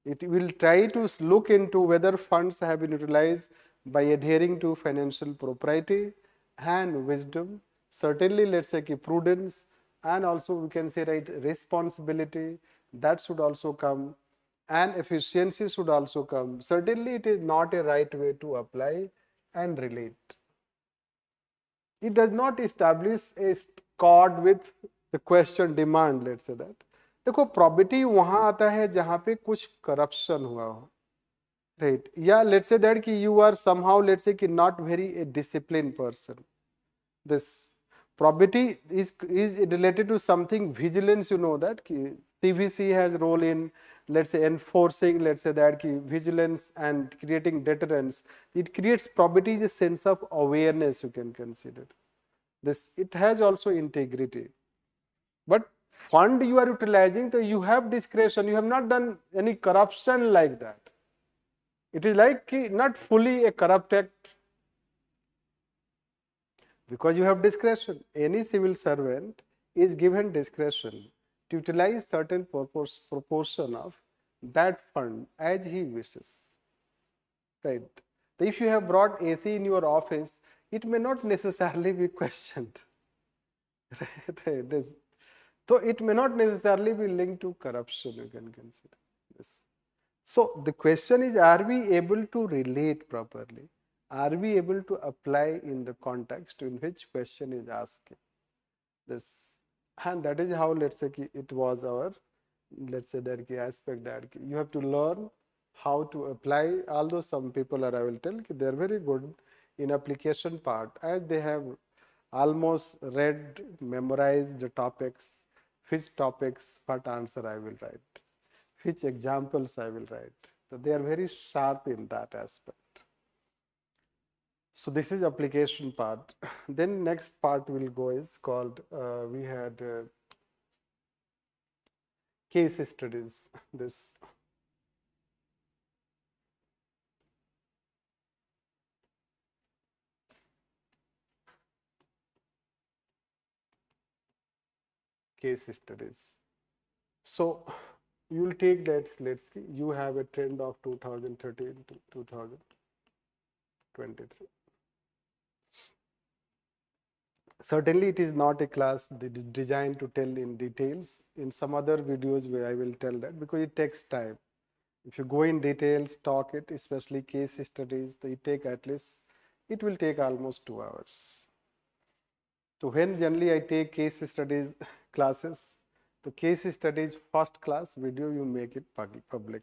It will try to look into whether funds have been utilized by adhering to financial propriety and wisdom. Certainly, let's say prudence, and also we can say right responsibility, that should also come, and efficiency should also come. Certainly, it is not a right way to apply and relate. It does not establish a chord with the question demand, let's say that. देखो probity वहां आता है जहां पे कुछ corruption हुआ हो, right? या let's say that कि you are somehow, let's say कि not very a disciplined person. This probity is related to something vigilance, you know that कि CVC has role in, let's say, enforcing, let's say that कि vigilance and creating deterrence. It creates probity, a sense of awareness, you can consider. This, it has also integrity. But fund you are utilizing, so you have discretion, you have not done any corruption like that. It is like not fully a corrupt act, because you have discretion. Any civil servant is given discretion to utilize certain proportion of that fund as he wishes, right? So if you have brought AC in your office, it may not necessarily be questioned. Right? So it may not necessarily be linked to corruption, you can consider this. So the question is, are we able to relate properly? Are we able to apply in the context in which question is asking? This, and that is how, let's say, it was our let's say that aspect that you have to learn how to apply. Although some people are, I will tell, they are very good in application part, as they have almost read, memorized the topics, which topics, what answer I will write, which examples I will write. So they are very sharp in that aspect. So this is application part. Then next part will go is called, we had case studies. This case studies. So you will take that, let's see, you have a trend of 2013 to 2023. Certainly it is not a class that is designed to tell in details. In some other videos where I will tell that, because it takes time. If you go in details, talk it, especially case studies, so it take at least, it will take almost 2 hours. So when generally I take case studies classes, the case studies first class video you make it public.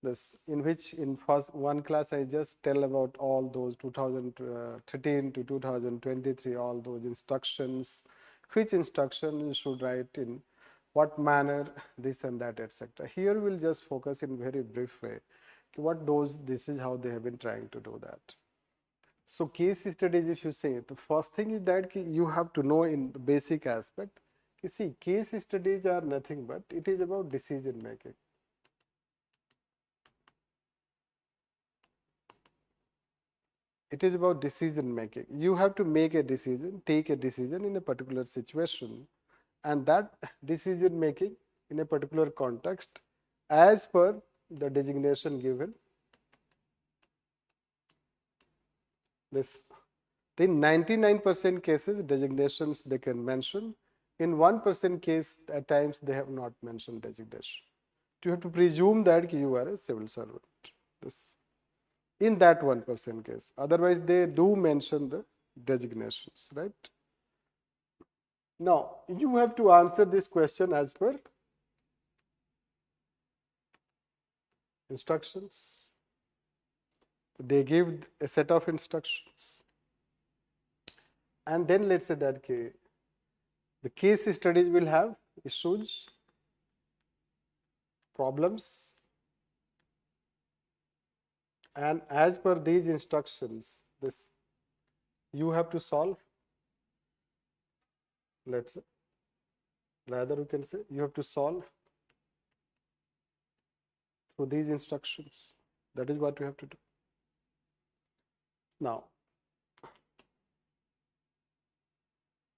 This in which in first one class I just tell about all those 2013 to 2023, all those instructions, which instruction you should write in what manner, this and that, etc. Here we'll just focus in very brief way. What those, this is how they have been trying to do that. So case studies, if you say, the first thing is that you have to know in the basic aspect. You see, case studies are nothing but it is about decision making. It is about decision making. You have to make a decision, take a decision in a particular situation, and that decision making in a particular context as per the designation given. This in 99% cases designations they can mention. In 1% case at times they have not mentioned designation. You have to presume that you are a civil servant. This in that 1% case. Otherwise they do mention the designations, right? Now you have to answer this question as per instructions. They give a set of instructions. And then let's say that the case studies will have issues, problems, and as per these instructions, this you have to solve. Let's say, rather you can say you have to solve through these instructions. That is what you have to do. Now,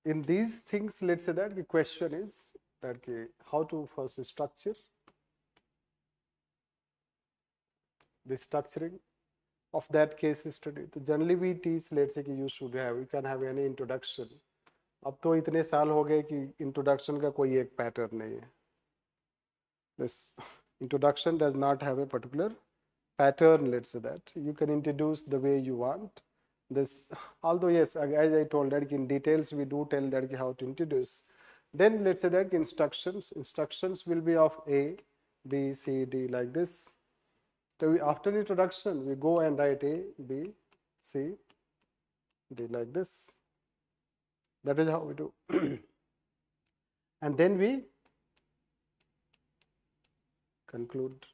in these things, let's say that the question is that how to first structure the structuring of that case study. So generally we teach, let's say you should have, you can have any introduction. अब तो इतने साल हो गए कि introduction का कोई एक पैटर्न नहीं है. This introduction does not have a particular pattern, let's say that. You can introduce the way you want. This, although yes, as I told that in details we do tell that how to introduce. Then let's say that instructions will be of A, B, C, D like this. So after introduction we go and write A, B, C, D like this. That is how we do. And then we conclude.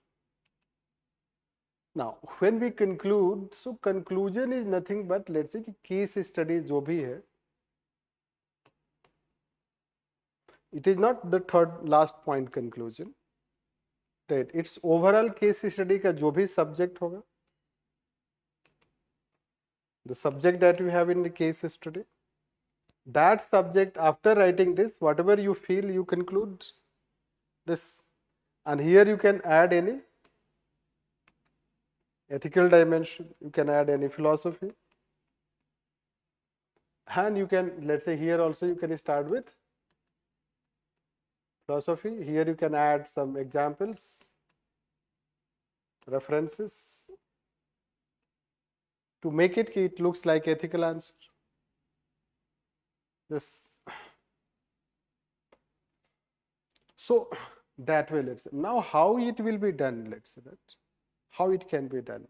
Now, when we conclude, so conclusion is nothing but, let's say, case study जो भी है, it is not the third last point conclusion. Right? It's overall case study का जो भी subject होगा, the subject that you have in the case study, that subject, after writing this, whatever you feel, you conclude this. And here you can add any ethical dimension, you can add any philosophy, and you can, let's say here also you can start with philosophy. Here you can add some examples, references, to make it, it looks like ethical answer. This. So that way, let's say. Now how it will be done, let's say that, how it can be done,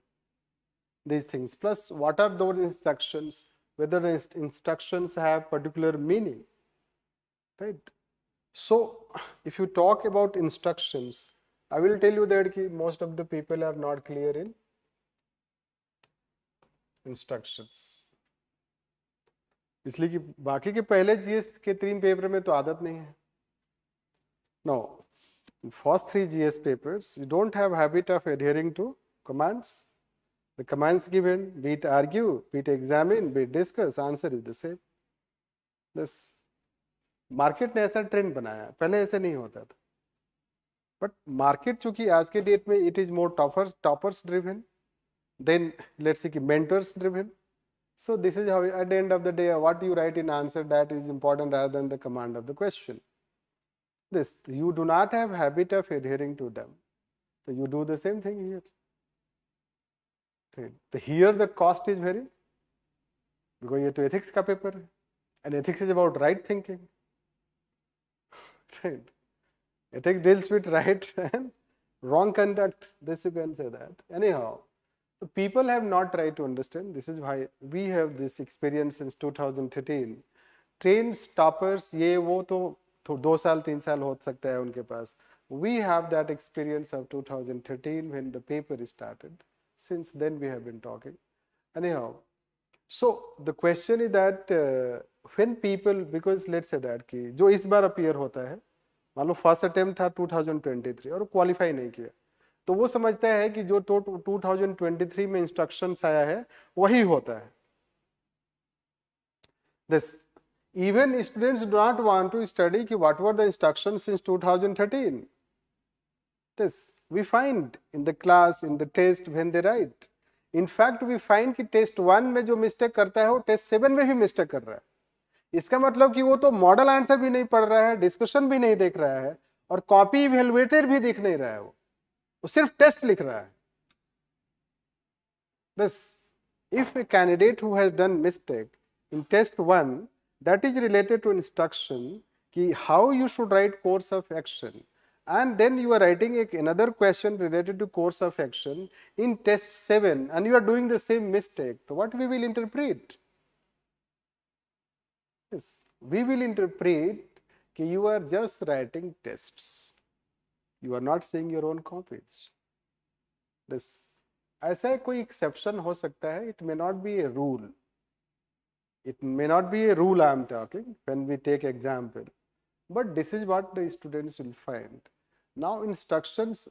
these things, plus what are those instructions, whether the instructions have particular meaning, right? So if you talk about instructions, I will tell you that most of the people are not clear in instructions, इसलिए कि बाकी के पहले GS के 3 paper में तो आदत नहीं है. No, in first 3 GS papers, you don't have habit of adhering to commands. The commands given, be it argue, be it examine, be it discuss, answer is the same. This market ने ऐसा trend बनाया, पहले ऐसे नहीं होता था. But market चूंकि आज के डेट में it is more toppers driven than let's say कि mentors driven. So this is how at the end of the day what you write in answer, that is important rather than the command of the question. This you do not have habit of adhering to them, so you do the same thing here. Okay. Here the cost is very, because ये तो ethics का paper है, and ethics is about right thinking. Right. Ethics deals with right and wrong conduct. This you can say that. Anyhow, so people have not tried to understand. This is why we have this experience since 2013. Trains, toppers, ये वो तो 2 साल 3 साल हो सकता है उनके पास. We have that experience of 2013 when the paper started. Since then we have been talking. Anyhow, so the question is that when people, because let's say that कि जो इस बार appear होता है, मान लो फर्स्ट अटेम्प्ट था 2023 और क्वालिफाई नहीं किया, तो वो समझता है कि जो 2023 में इंस्ट्रक्शंस आया है वही होता है. This even students do not want to study कि what were the instructions since 2013. This we find in the class, in the test when they write. In fact we find कि टेस्ट 1 में जो mistake करता है वो test 7 में भी mistake कर रहा है. इसका मतलब कि वो तो मॉडल आंसर भी नहीं पढ़ रहा है, डिस्कशन भी नहीं देख रहा है, और कॉपी इवैल्यूएटेड भी दिख नहीं रहा है, वो सिर्फ टेस्ट लिख रहा है. Thus, if a candidate who has done mistake in test 1 that is related to instruction कि how you should write course of action, and then you are writing another question related to course of action in test 7 and you are doing the same mistake, so what we will interpret? Yes, we will interpret that you are just writing tests. You are not saying your own copies. This ऐसा कोई exception हो सकता है. It may not be a rule. It may not be a rule I am talking when we take example. But this is what the students will find. Now instructions,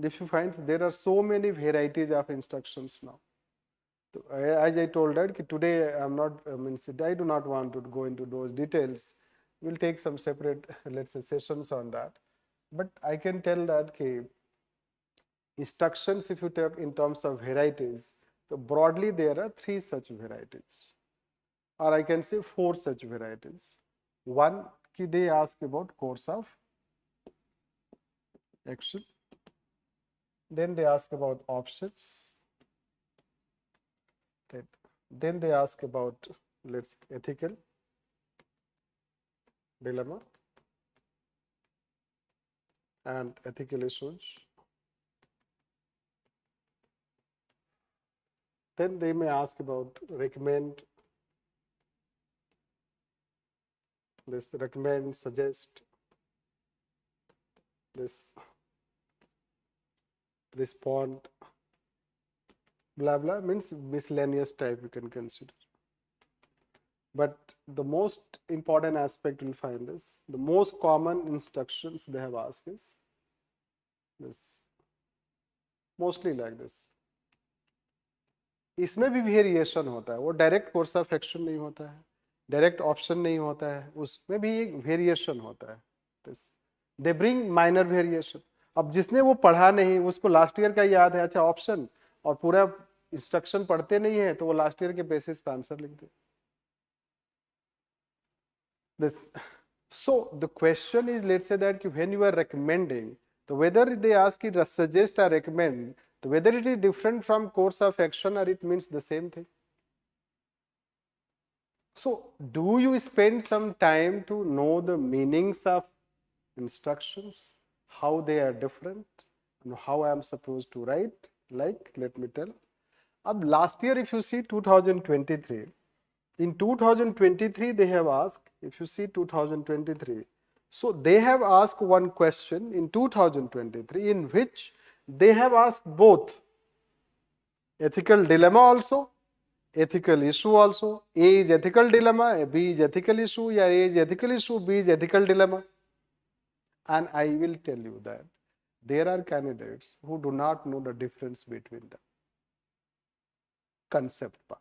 if you find there are so many varieties of instructions now. As I told that today I do not want to go into those details. We'll take some separate, let's say, sessions on that. But I can tell that instructions, if you take in terms of varieties, so broadly there are 3 such varieties, or I can say 4 such varieties. One, they ask about course of action. Then they ask about options. Then they ask about, let's say, ethical dilemma and ethical issues. Then they may ask about recommend, this recommend, suggest, this respond, blah blah, means miscellaneous type you can consider. But the most important aspect you'll find is the most common instructions they have asked is this, mostly like this. इसमें भी variation होता है, वो direct course of action नहीं होता है, direct option नहीं होता है, उसमें भी एक वेरिएशन होता है. They bring minor variation. अब जिसने वो पढ़ा नहीं, उसको लास्ट ईयर का याद है, अच्छा ऑप्शन, और पूरा इंस्ट्रक्शन पढ़ते नहीं है, तो वो लास्ट ईयर के बेसिस पे आंसर लिख दे. This, so the question is, let's say that when you are recommending, so whether they ask it suggest or recommend, so whether it is different from course of action or it means the same thing. So do you spend some time to know the meanings of instructions, how they are different, and how I am supposed to write. Like, let me tell. Last year, if you see 2023, in 2023 they have asked, if you see 2023, so they have asked one question in 2023 in which they have asked both ethical dilemma also, ethical issue also. A is ethical dilemma, B is ethical issue, या A is ethical issue, B is ethical dilemma. And I will tell you that there are candidates who do not know the difference between the concept part.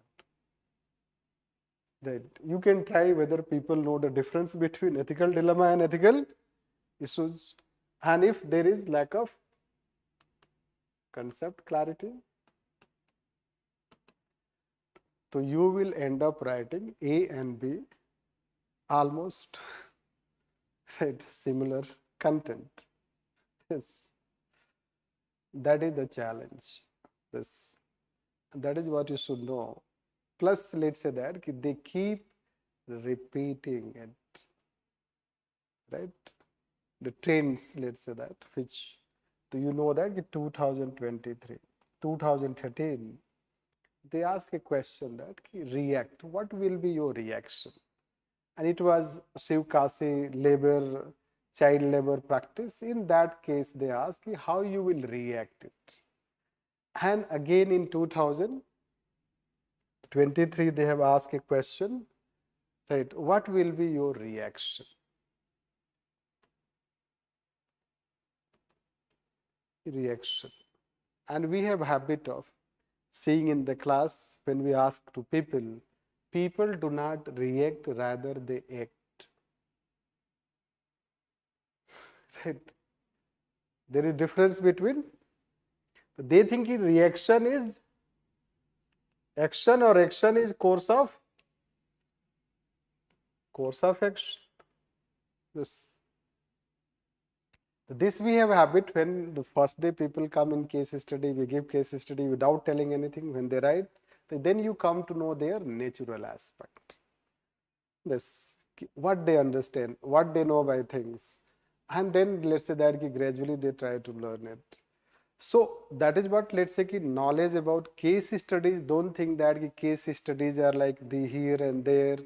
That you can try whether people know the difference between ethical dilemma and ethical issues. And if there is lack of concept clarity, so you will end up writing A and B almost right, similar content. Yes. That is the challenge. This, that is what you should know. Plus, let's say that they keep repeating it, right? The trends, let's say that, which, do you know that 2023, 2013, they ask a question that react, what will be your reaction? And it was Shivkasi labor, child labor practice. In that case, they ask how you will react it. And again in 2023, they have asked a question, right? What will be your reaction? Reaction. And we have habit of seeing in the class when we ask to people, people do not react, rather they act. Right? There is difference between, they think reaction is action or action is course of action. This we have habit when the first day people come in case study, we give case study without telling anything. When they write, then you come to know their natural aspect. This, what they understand, what they know by things. And then let's say that gradually they try to learn it. So that is what, let's say, knowledge about case studies. Don't think that case studies are like the here and there,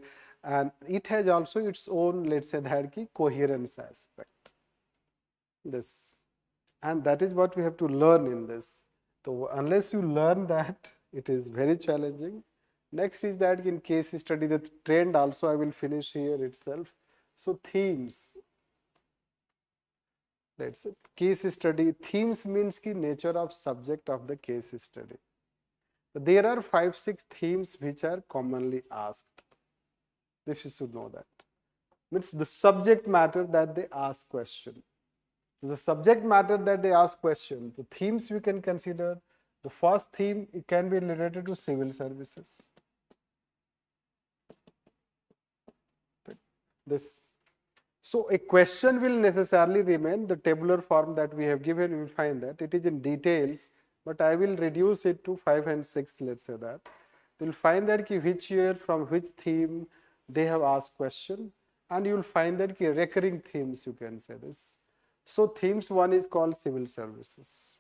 and it has also its own, let's say that coherence aspect. This, and that is what we have to learn in this. So unless you learn that, it is very challenging. Next is that in case study, the trend also I will finish here itself. So themes. Let's say case study, themes means ki nature of subject of the case study. There are 5-6 themes which are commonly asked. If you should know that. Means the subject matter that they ask question. The subject matter that they ask question, the themes we can consider. The first theme, it can be related to civil services. This. So a question will necessarily remain the tabular form that we have given. You will find that it is in details, but I will reduce it to 5 and 6. Let's say that you will find that which year from which theme they have asked question, and you will find that recurring themes, you can say this. So themes one is called civil services.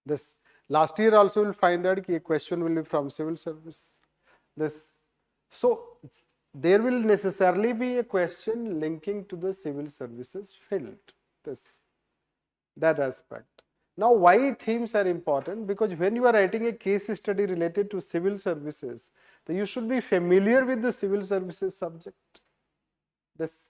This last year also you will find that a question will be from civil service. This, so there will necessarily be a question linking to the civil services field. This, that aspect. Now, why themes are important? Because when you are writing a case study related to civil services, then you should be familiar with the civil services subject. This,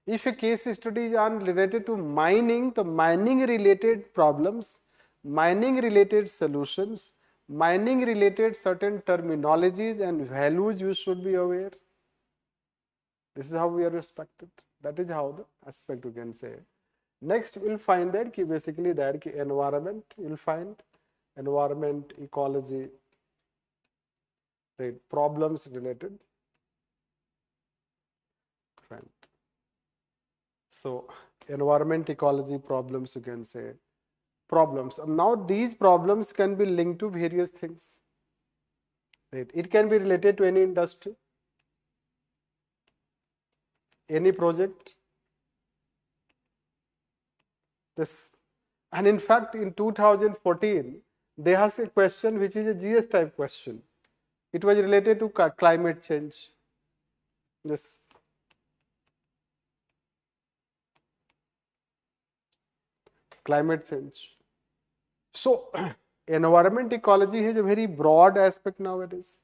if a case study is related to mining, the mining related problems, mining related solutions, mining related certain terminologies and values you should be aware. This is how we are respected. That is how the aspect you can say. Next, we'll find that basically that environment, you'll find environment, ecology, right, problems related. Fine. So environment, ecology, problems, you can say problems. Now these problems can be linked to various things. Right. It can be related to any industry, any project, This, and in fact, in 2014, they asked a question which is a GS type question. It was related to climate change. Yes. Climate change. So, environment ecology is a very broad aspect nowadays.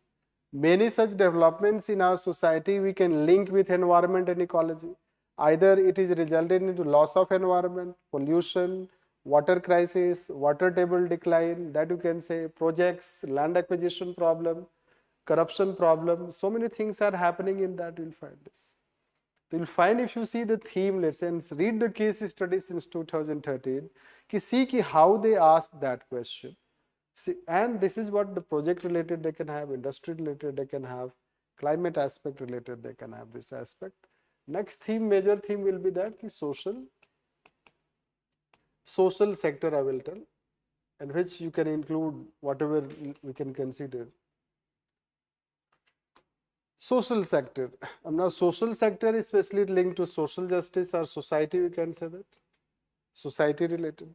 Many such developments in our society we can link with environment and ecology. Either it is resulting into loss of environment, pollution, water crisis, water table decline, that you can say, projects, land acquisition problem, corruption problem. So many things are happening in that, you'll find this. So you'll find, if you see the theme, let's say, and read the case study since 2013, see how they ask that question. See, and this is what the project related they can have, industry related they can have, climate aspect related they can have this aspect. Next theme, major theme will be that social sector I will tell, and which you can include whatever we can consider. Social sector. Now social sector is especially linked to social justice or society, we can say that. Society related.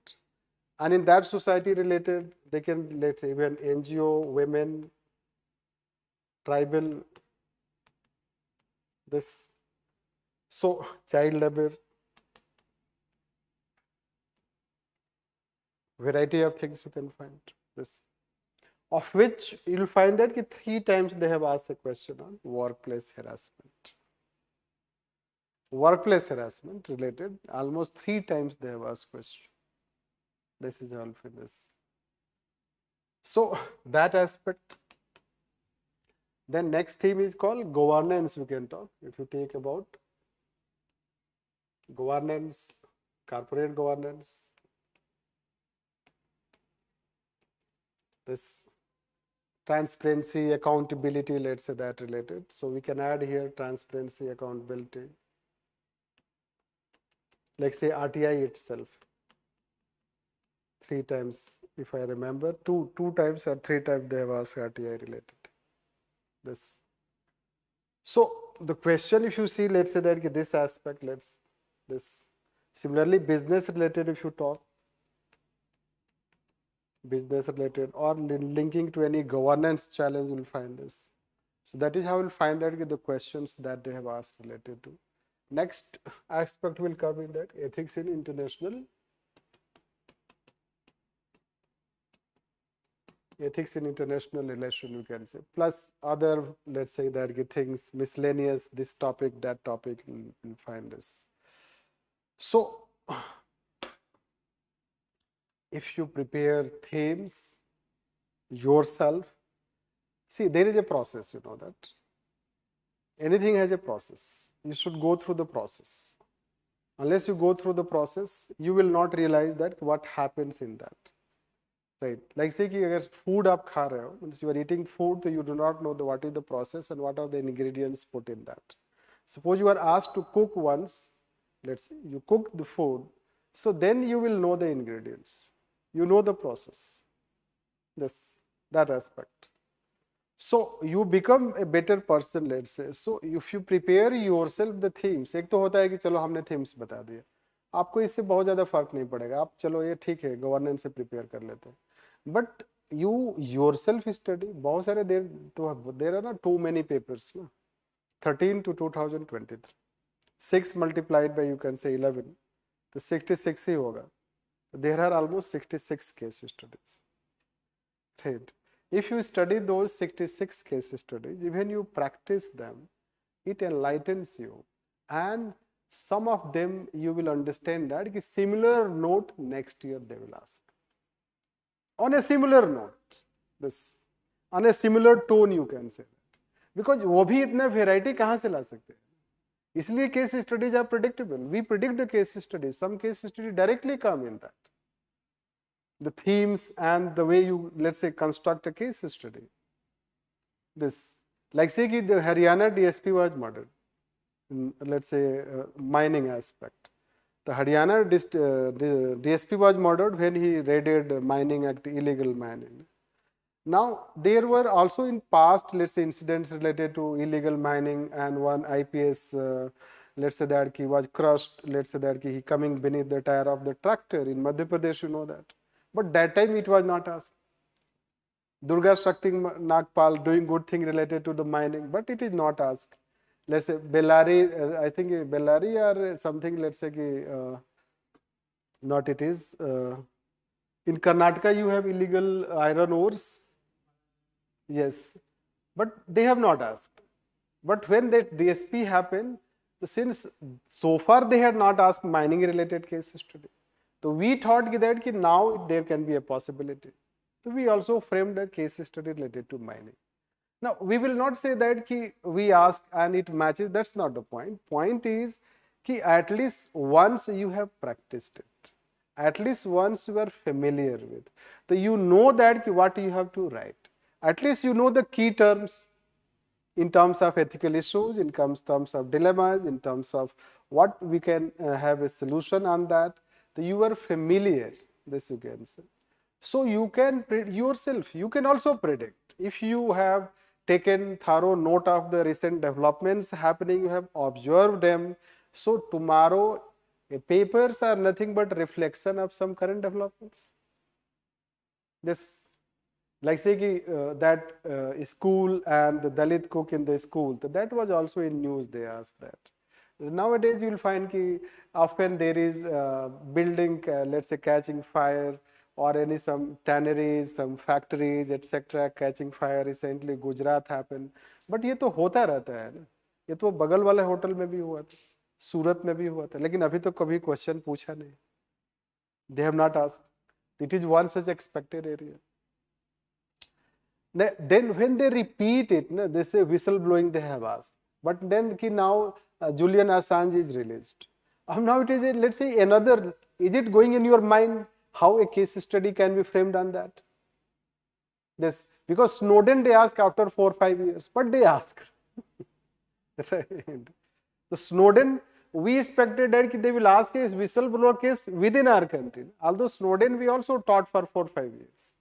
And in that society related, they can, let's say, even NGO, women, tribal, this. So child labor, variety of things you can find this. Of which you'll find that 3 times they have asked a question on workplace harassment. Workplace harassment related, almost 3 times they have asked question. This is all for this. So that aspect. Then next theme is called governance, we can talk. If you take about governance, corporate governance, this transparency, accountability, let's say that related. So we can add here transparency, accountability. Let's say RTI itself. 3 times, if I remember, two times or 3 times they have asked RTI related. This. So the question, if you see, let's say that this aspect, this. Similarly, business related, if you talk, business related or linking to any governance challenge, you will find this. So that is how you will find that the questions that they have asked related to. Next aspect will come in that ethics in international relation, you can say, plus other, let's say that things miscellaneous, this topic, that topic, you will find this. So if you prepare themes yourself, see, there is a process, you know that. Anything has a process. You should go through the process. Unless you go through the process, you will not realize that what happens in that. Right? Like say कि अगर food आप खा रहे हो, means you are eating food, so you do not know what is the process and what are the ingredients put in that. Suppose you are asked to cook once, let's say you cook the food, so then you will know the ingredients. You know the process. This, that aspect. So you become a better person, let's say. So if you prepare yourself the themes, एक तो होता है कि चलो हमने themes बता दिए, आपको इससे बहुत ज़्यादा फर्क नहीं पड़ेगा, आप चलो ये ठीक है गवर्नेंस से प्रिपेयर कर लेते हैं, बट you yourself study, बहुत सारे there are not too many papers, no? 13 to 2023, 6 multiplied by you can say 11, तो 66 ही होगा. There are almost 66 case studies. Right? If you study those 66 case studies, even you practice them, it enlightens you, and some of them you will understand that similar note next year they will ask. On a similar note, this, on a similar tone you can say that. Because वो भी इतना variety कहाँ से ला सकते हैं? इसलिए case studies are predictable. We predict the case studies. Some case studies directly come in that. The themes and the way you, let's say, construct a case study. This, like say the Haryana DSP was murdered, let's say mining aspect. The Haryana DSP was murdered when he raided mining act, illegal mining. Now there were also in past, let's say, incidents related to illegal mining, and one IPS let's say that he was crushed, let's say that he coming beneath the tire of the tractor in Madhya Pradesh, you know that. But that time it was not asked. Durga Shakti Nagpal doing good thing related to the mining, but it is not asked. Let's say Bellary, I think Bellary or something, let's say, not it is. In Karnataka, you have illegal iron ores. Yes, but they have not asked. But when that DSP happened, since so far they had not asked mining related case study. So we thought that now there can be a possibility. So we also framed a case study related to mining. Now we will not say that we ask and it matches. That's not the point. Point is at least once you have practiced it, at least once you are familiar with, so you know that what you have to write. At least you know the key terms in terms of ethical issues, in terms of dilemmas, in terms of what we can have a solution on that. So you are familiar, this you can say. So you can yourself, you can also predict. If you have taken thorough note of the recent developments happening, you have observed them. So tomorrow, papers are nothing but reflection of some current developments. This, like say that school and the Dalit cook in the school, that was also in news, they asked that. Nowadays you will find often there is building, let's say catching fire, or any some tanneries, some factories, etc. catching fire. Recently Gujarat happened. But ये तो होता रहता है ना, ये तो बगल वाले होटल में भी हुआ था, सूरत में भी हुआ था, लेकिन अभी तो कभी क्वेश्चन पूछा नहीं. They have not asked. It is one such expected area. Then when they repeat it, they say whistleblowing they have asked. But then now Julian Assange is released. Now it is let's say another, is it going in your mind how a case study can be framed on that? Yes, because Snowden they ask after 4 or 5 years, but they ask. Right. The Snowden, we expected that they will ask a whistleblower case within our country. Although Snowden we also taught for 4 or 5 years.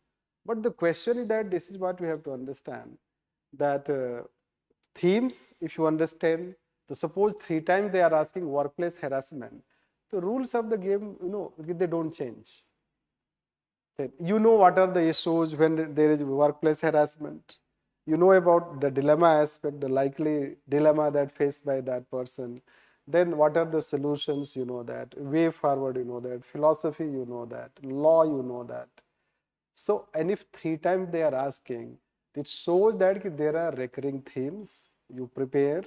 But the question is that this is what we have to understand, that themes, if you understand, so suppose 3 times they are asking workplace harassment, the rules of the game, they don't change. You know what are the issues when there is workplace harassment. You know about the dilemma aspect, the likely dilemma that faced by that person. Then what are the solutions, you know that. Way forward, you know that. Philosophy, you know that. Law, you know that. So, and if 3 times they are asking, it shows that there are recurring themes you prepare,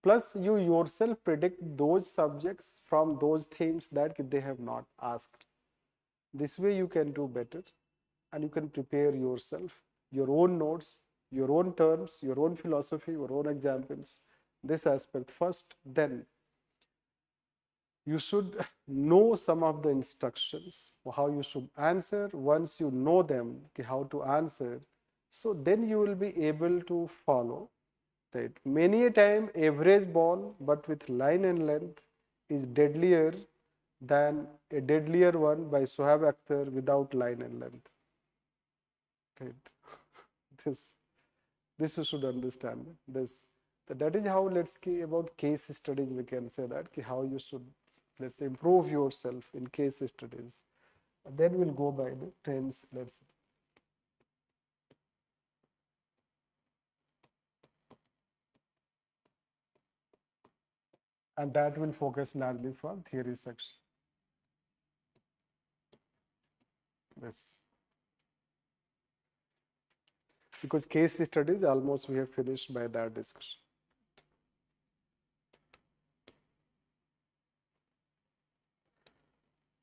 plus you yourself predict those subjects from those themes that they have not asked. This way you can do better and you can prepare yourself, your own notes, your own terms, your own philosophy, your own examples, this aspect first. Then you should know some of the instructions, how you should answer. Once you know them, how to answer, so then you will be able to follow. Right. Many a time average ball, but with line and length, is deadlier than a deadlier one by Sohaib Akhtar without line and length. Right. This you should understand. That is how, let's see, about case studies we can say that how you should, let's say, improve yourself in case studies. Then we'll go by the trends, let's see. And that will focus largely for theory section. Yes. Because case studies almost we have finished by that discussion.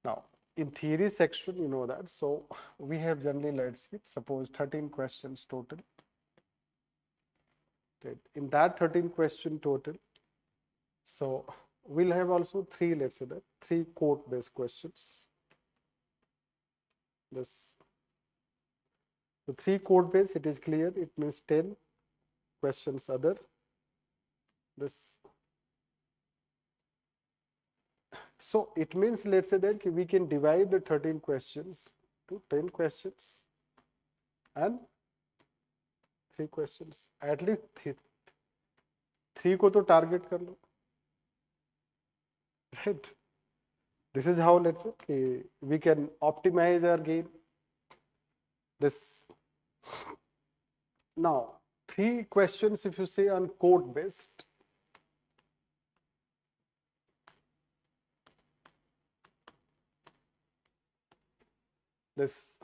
Now, in theory section, you know that. So we have generally, let's see, suppose 13 questions total. Right. In that 13 question total, so we'll have also 3, let's say that, 3 quote-based questions. This. So 3 quote-based, it is clear. It means 10 questions other. This. So it means, let's say that we can divide the 13 questions to 10 questions and 3 questions. At least 3 को तो target कर लो. right? This is how, let's say, we can optimize our gain. This now 3 questions if you say on quote based. This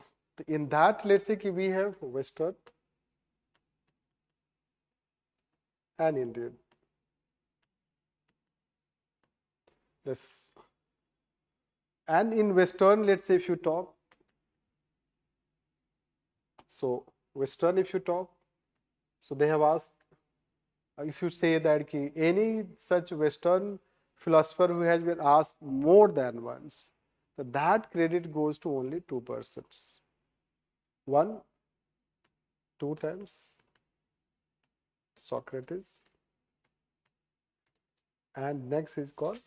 in that, let's say we have Western and Indian. This and in Western, let's say if you talk, so Western if you talk, so they have asked, if you say that any such Western philosopher who has been asked more than once, so that credit goes to only 2 persons. 1, 2 times Socrates, and next is called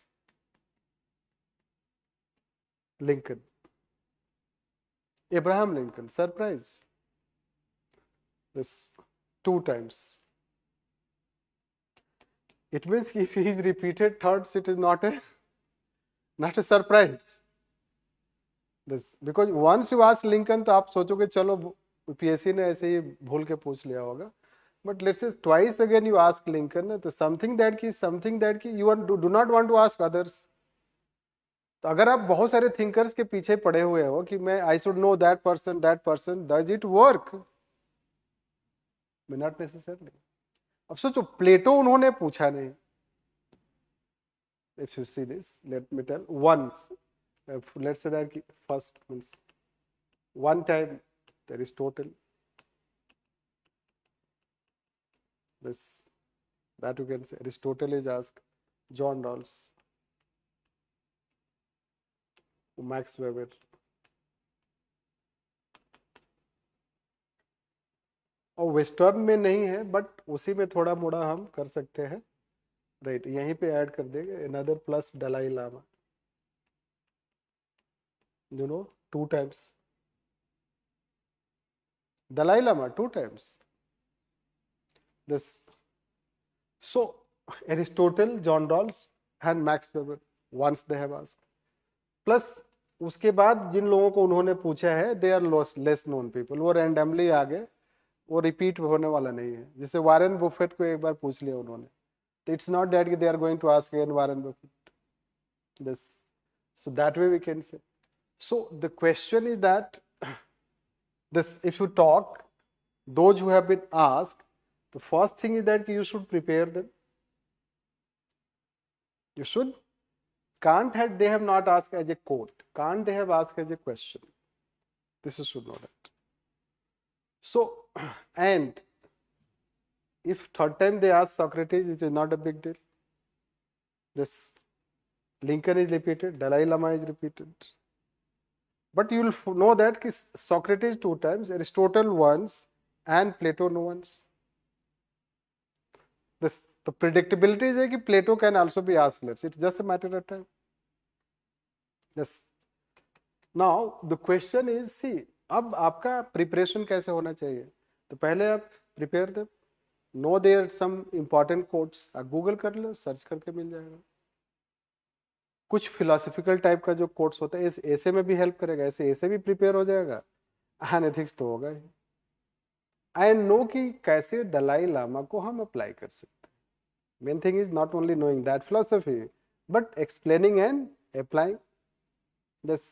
Lincoln. Abraham Lincoln, surprise. This 2 times. It means if he is repeated thirds, it is not a surprise. This because once you ask Lincoln, तो आप सोचोगे चलो PSC ने ऐसे ही भूल के पूछ लिया होगा. But let's say twice again you ask Lincoln, तो something that you do not want to ask others. तो अगर आप बहुत सारे thinkers के पीछे पड़े हुए हो कि मैं I should know that person, does it work? Not necessarily. अब सोचो प्लेटो उन्होंने पूछा नहीं. If you see this, let me tell once. Let's say that first means one time Aristotle. This that you can say Aristotle is asked John Rawls, Max Weber. और western में नहीं है but उसी में थोड़ा मोड़ा हम कर सकते हैं. राइट, यहीं पे ऐड कर देंगे another plus Dalai Lama. You know, 2 times. Dalai Lama 2 times. This. So Aristotle, John Rawls and Max Weber once they have asked. Plus उसके बाद जिन लोगों को उन्होंने पूछा है they are less known people. वो randomly आ गए, वो रिपीट होने वाला नहीं है. जैसे वारेन बुफेट को एक बार पूछ लिया उन्होंने, तो it's not that they are going to ask again Warren Buffett. This. So that way we can say. So the question is that this, if you talk, those who have been asked, the first thing is that you should prepare them. You should. Can't have, they have not asked as a quote. Can't they have asked as a question? This you should know that. So, and if third time they ask Socrates, it is not a big deal. This Lincoln is repeated, Dalai Lama is repeated. But you will know that Socrates 2 times, Aristotle once, and Plato no once. This, the predictability is that Plato can also be asked less. It's just a matter of time. Yes. Now the question is, see, अब आपका preparation कैसे होना चाहिए? तो पहले आप prepare them. Know there some important quotes. आप Google कर लो, search करके मिल जाएगा. कुछ फिलोसफिकल टाइप का जो कोट्स होता है ऐसे में भी हेल्प करेगा, ऐसे भी प्रिपेयर हो जाएगा, एंड एथिक्स तो होगा ही. आई नो कि कैसे दलाई लामा को हम अप्लाई कर सकते हैं. Main thing is not only knowing that philosophy but explaining and applying this,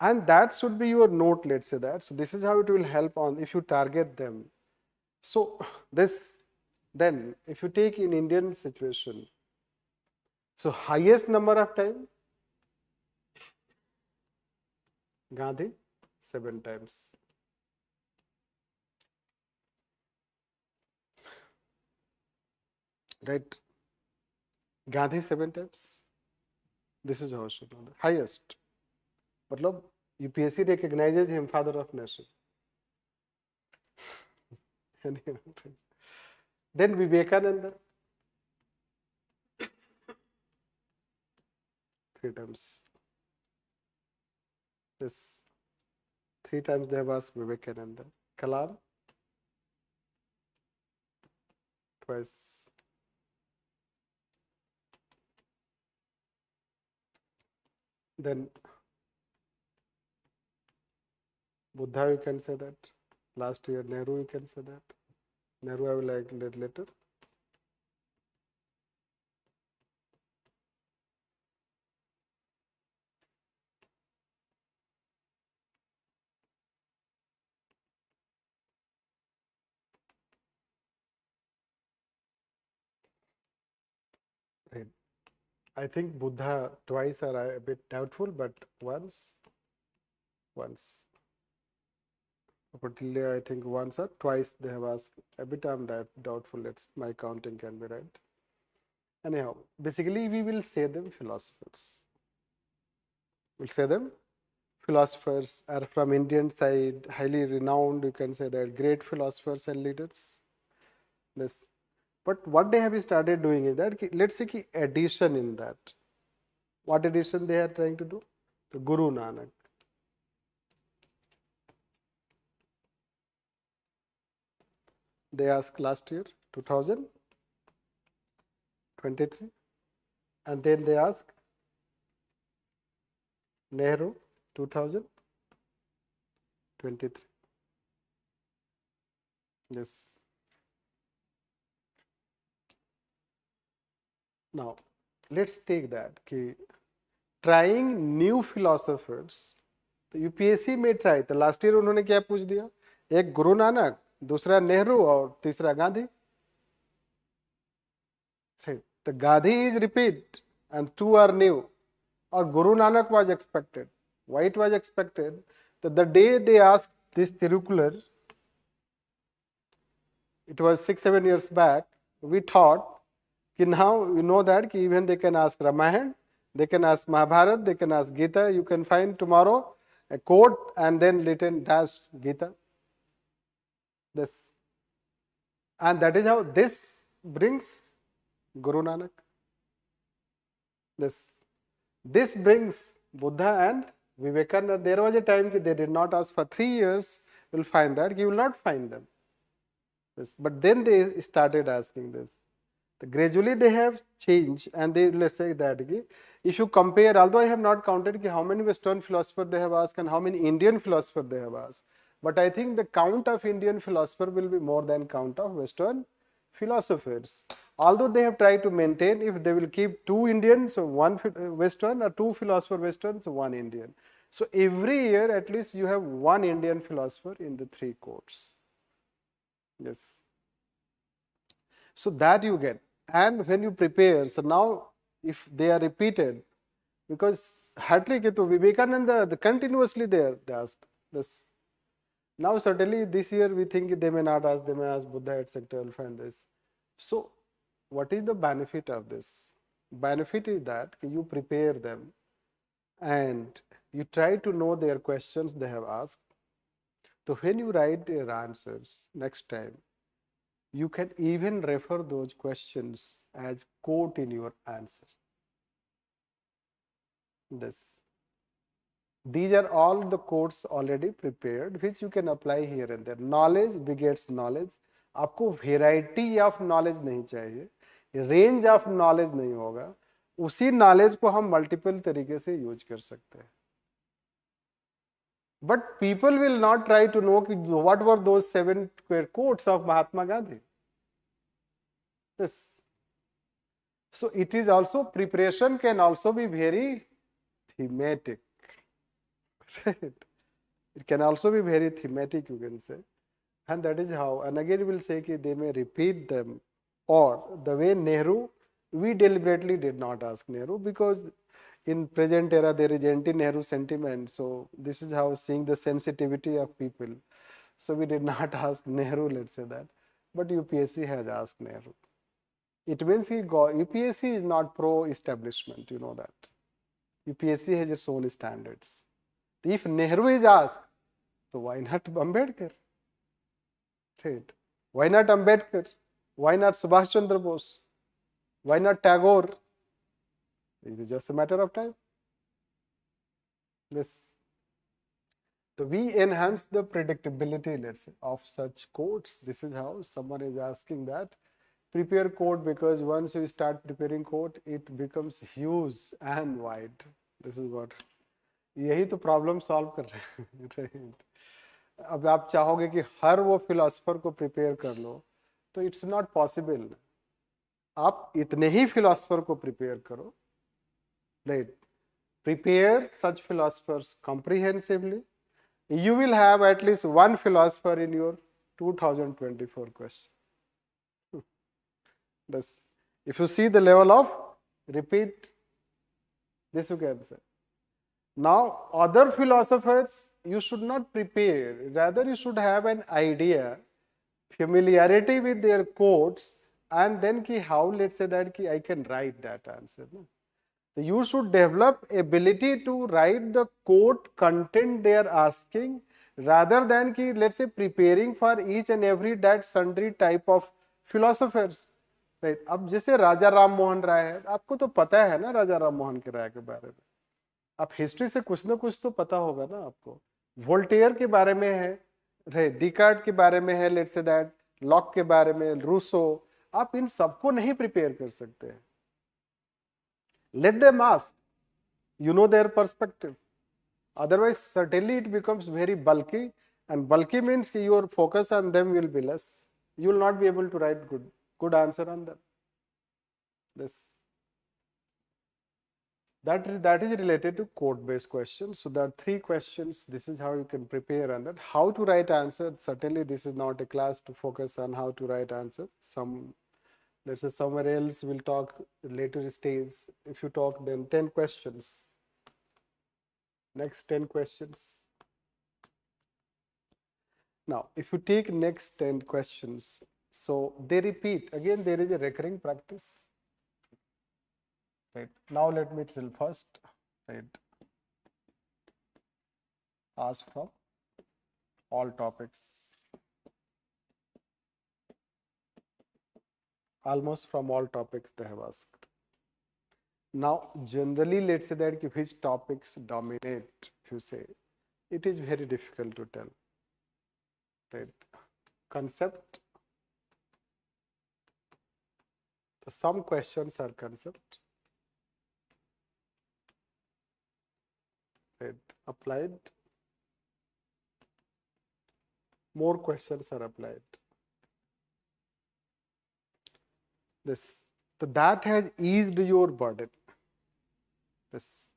and that should be your note. Let's say that, so this is how it will help on if you target them. So this, then if you take in Indian situation, so highest number of time, Gandhi 7 times. Right? Gandhi 7 times. This is how I should know the highest. मतलब UPSC recognizes him father of nation. Then Vivekananda 3 times. Yes, 3 times they have asked Vivekananda. Kalam twice. Then Buddha, you can say that. Last year, Nehru, you can say that. Nehru, I will like later. Right. I think Buddha twice are a bit doubtful, but once. Particularly, I think once or twice they have asked. A bit I'm doubtful. My counting can be right. Anyhow, basically we will say them philosophers. We'll say them philosophers are from Indian side, highly renowned. You can say that great philosophers and leaders. This, but what they have started doing is that let's say addition in that. What addition they are trying to do? The Guru Nanak. They asked last year, 2023, and then they asked Nehru, 2023. Yes. Now, let's take that. Trying new philosophers. तो UPSC में try तो last year उन्होंने क्या पूछ दिया? एक गुरु नानक, दूसरा नेहरू और तीसरा Gandhi. The Gandhi is repeat and two are new. Or Guru Nanak was expected. Why it was expected? That the day they asked this circular, it was 6-7 years back, we thought now you know that even they can ask Ramayana, they can ask Mahabharata, they can ask Gita. You can find tomorrow a quote and then written dash Gita. This. And that is how this brings Guru Nanak. This brings Buddha and Vivekananda. There was a time they did not ask for 3 years. You will find that you will not find them. But then they started asking this. Gradually they have changed, and they, let's say that if you compare, although I have not counted how many Western philosophers they have asked and how many Indian philosophers they have asked, but I think the count of Indian philosopher will be more than count of Western philosophers. Although they have tried to maintain, if they will keep 2 Indians, so 1 Western, or 2 philosopher Western, so 1 Indian. So every year at least you have 1 Indian philosopher in the 3 courts. Yes. So that you get. And when you prepare, so now if they are repeated, because hardly Vivekananda continuously they asked this. Now certainly this year we think they may not ask, they may ask Buddha, etc. will find this. So what is the benefit of this? Benefit is that you prepare them and you try to know their questions they have asked. So when you write their answers next time, you can even refer those questions as quote in your answer. These are all the quotes already prepared, which you can apply here and there. Knowledge begets knowledge. आपको variety of knowledge नहीं चाहिए, range of knowledge नहीं होगा. उसी knowledge को हम multiple तरीके से use कर सकते हैं. But people will not try to know what were those 7 quotes of Mahatma Gandhi. Yes. So it is also, preparation can also be very thematic. It can also be very thematic, you can say. And that is how, and again we will say they may repeat them, or the way Nehru, we deliberately did not ask Nehru because in present era there is anti-Nehru sentiment. So this is how, seeing the sensitivity of people. So we did not ask Nehru, let's say that. But UPSC has asked Nehru. It means UPSC is not pro-establishment, you know that. UPSC has its own standards. If Nehru is asked, so why not Ambedkar? Right. Why not Ambedkar? Why not Subhash Chandra Bose? Why not Tagore? It is just a matter of time. Yes. So we enhance the predictability, let's say, of such quotes. This is how someone is asking that. Prepare quote, because once you start preparing quote, it becomes huge and wide. This is what, यही तो problem solve कर रहे हैं। अब आप चाहोगे कि हर वो फिलोसफर को प्रिपेयर कर लो, तो इट्स नॉट पॉसिबल। आप इतने ही फिलोसफर को प्रिपेयर करो, right? Prepare such philosophers comprehensively. You will have at least one philosopher in your 2024 question. Thus, if you see the level of repeat, this you can say. Now, other philosophers you should not prepare, rather you should have an idea, familiarity with their quotes, and then ki how, let's say that ki I can write that answer. No? So you should develop ability to write the quote content they are asking, rather than ki, let's say, preparing for each and every that sundry type of philosophers. Right? अब जैसे राजा राम मोहन राय है, आपको तो पता है ना राजा राम मोहन के राय के बारे में, आप हिस्ट्री से कुछ ना कुछ तो पता होगा ना आपको। वोल्टेयर के बारे में है, डिकार्ड के बारे में है, लेट्स से दैट, लॉक के बारे में, रूसो, आप इन सबको नहीं प्रिपेयर कर सकते हैं। Let them ask, you know their perspective. Otherwise, certainly it becomes very bulky, and bulky means your focus on them will be less. You will not be able to write good answer on them. This that is related to code-based questions. So there are 3 questions. This is how you can prepare on that. How to write answer. Certainly, this is not a class to focus on how to write answer. Let's say somewhere else we'll talk later stage. If you talk, then 10 questions. Next 10 questions. Now, if you take next 10 questions, so they repeat. Again, there is a recurring practice. Right. Now let me tell first. Right. Ask from all topics. Almost from all topics they have asked. Now, generally, let's say that which topics dominate, if you say, it is very difficult to tell. Right. Concept. So some questions are concept. Right. Applied. More questions are applied. This. So that has eased your burden. This.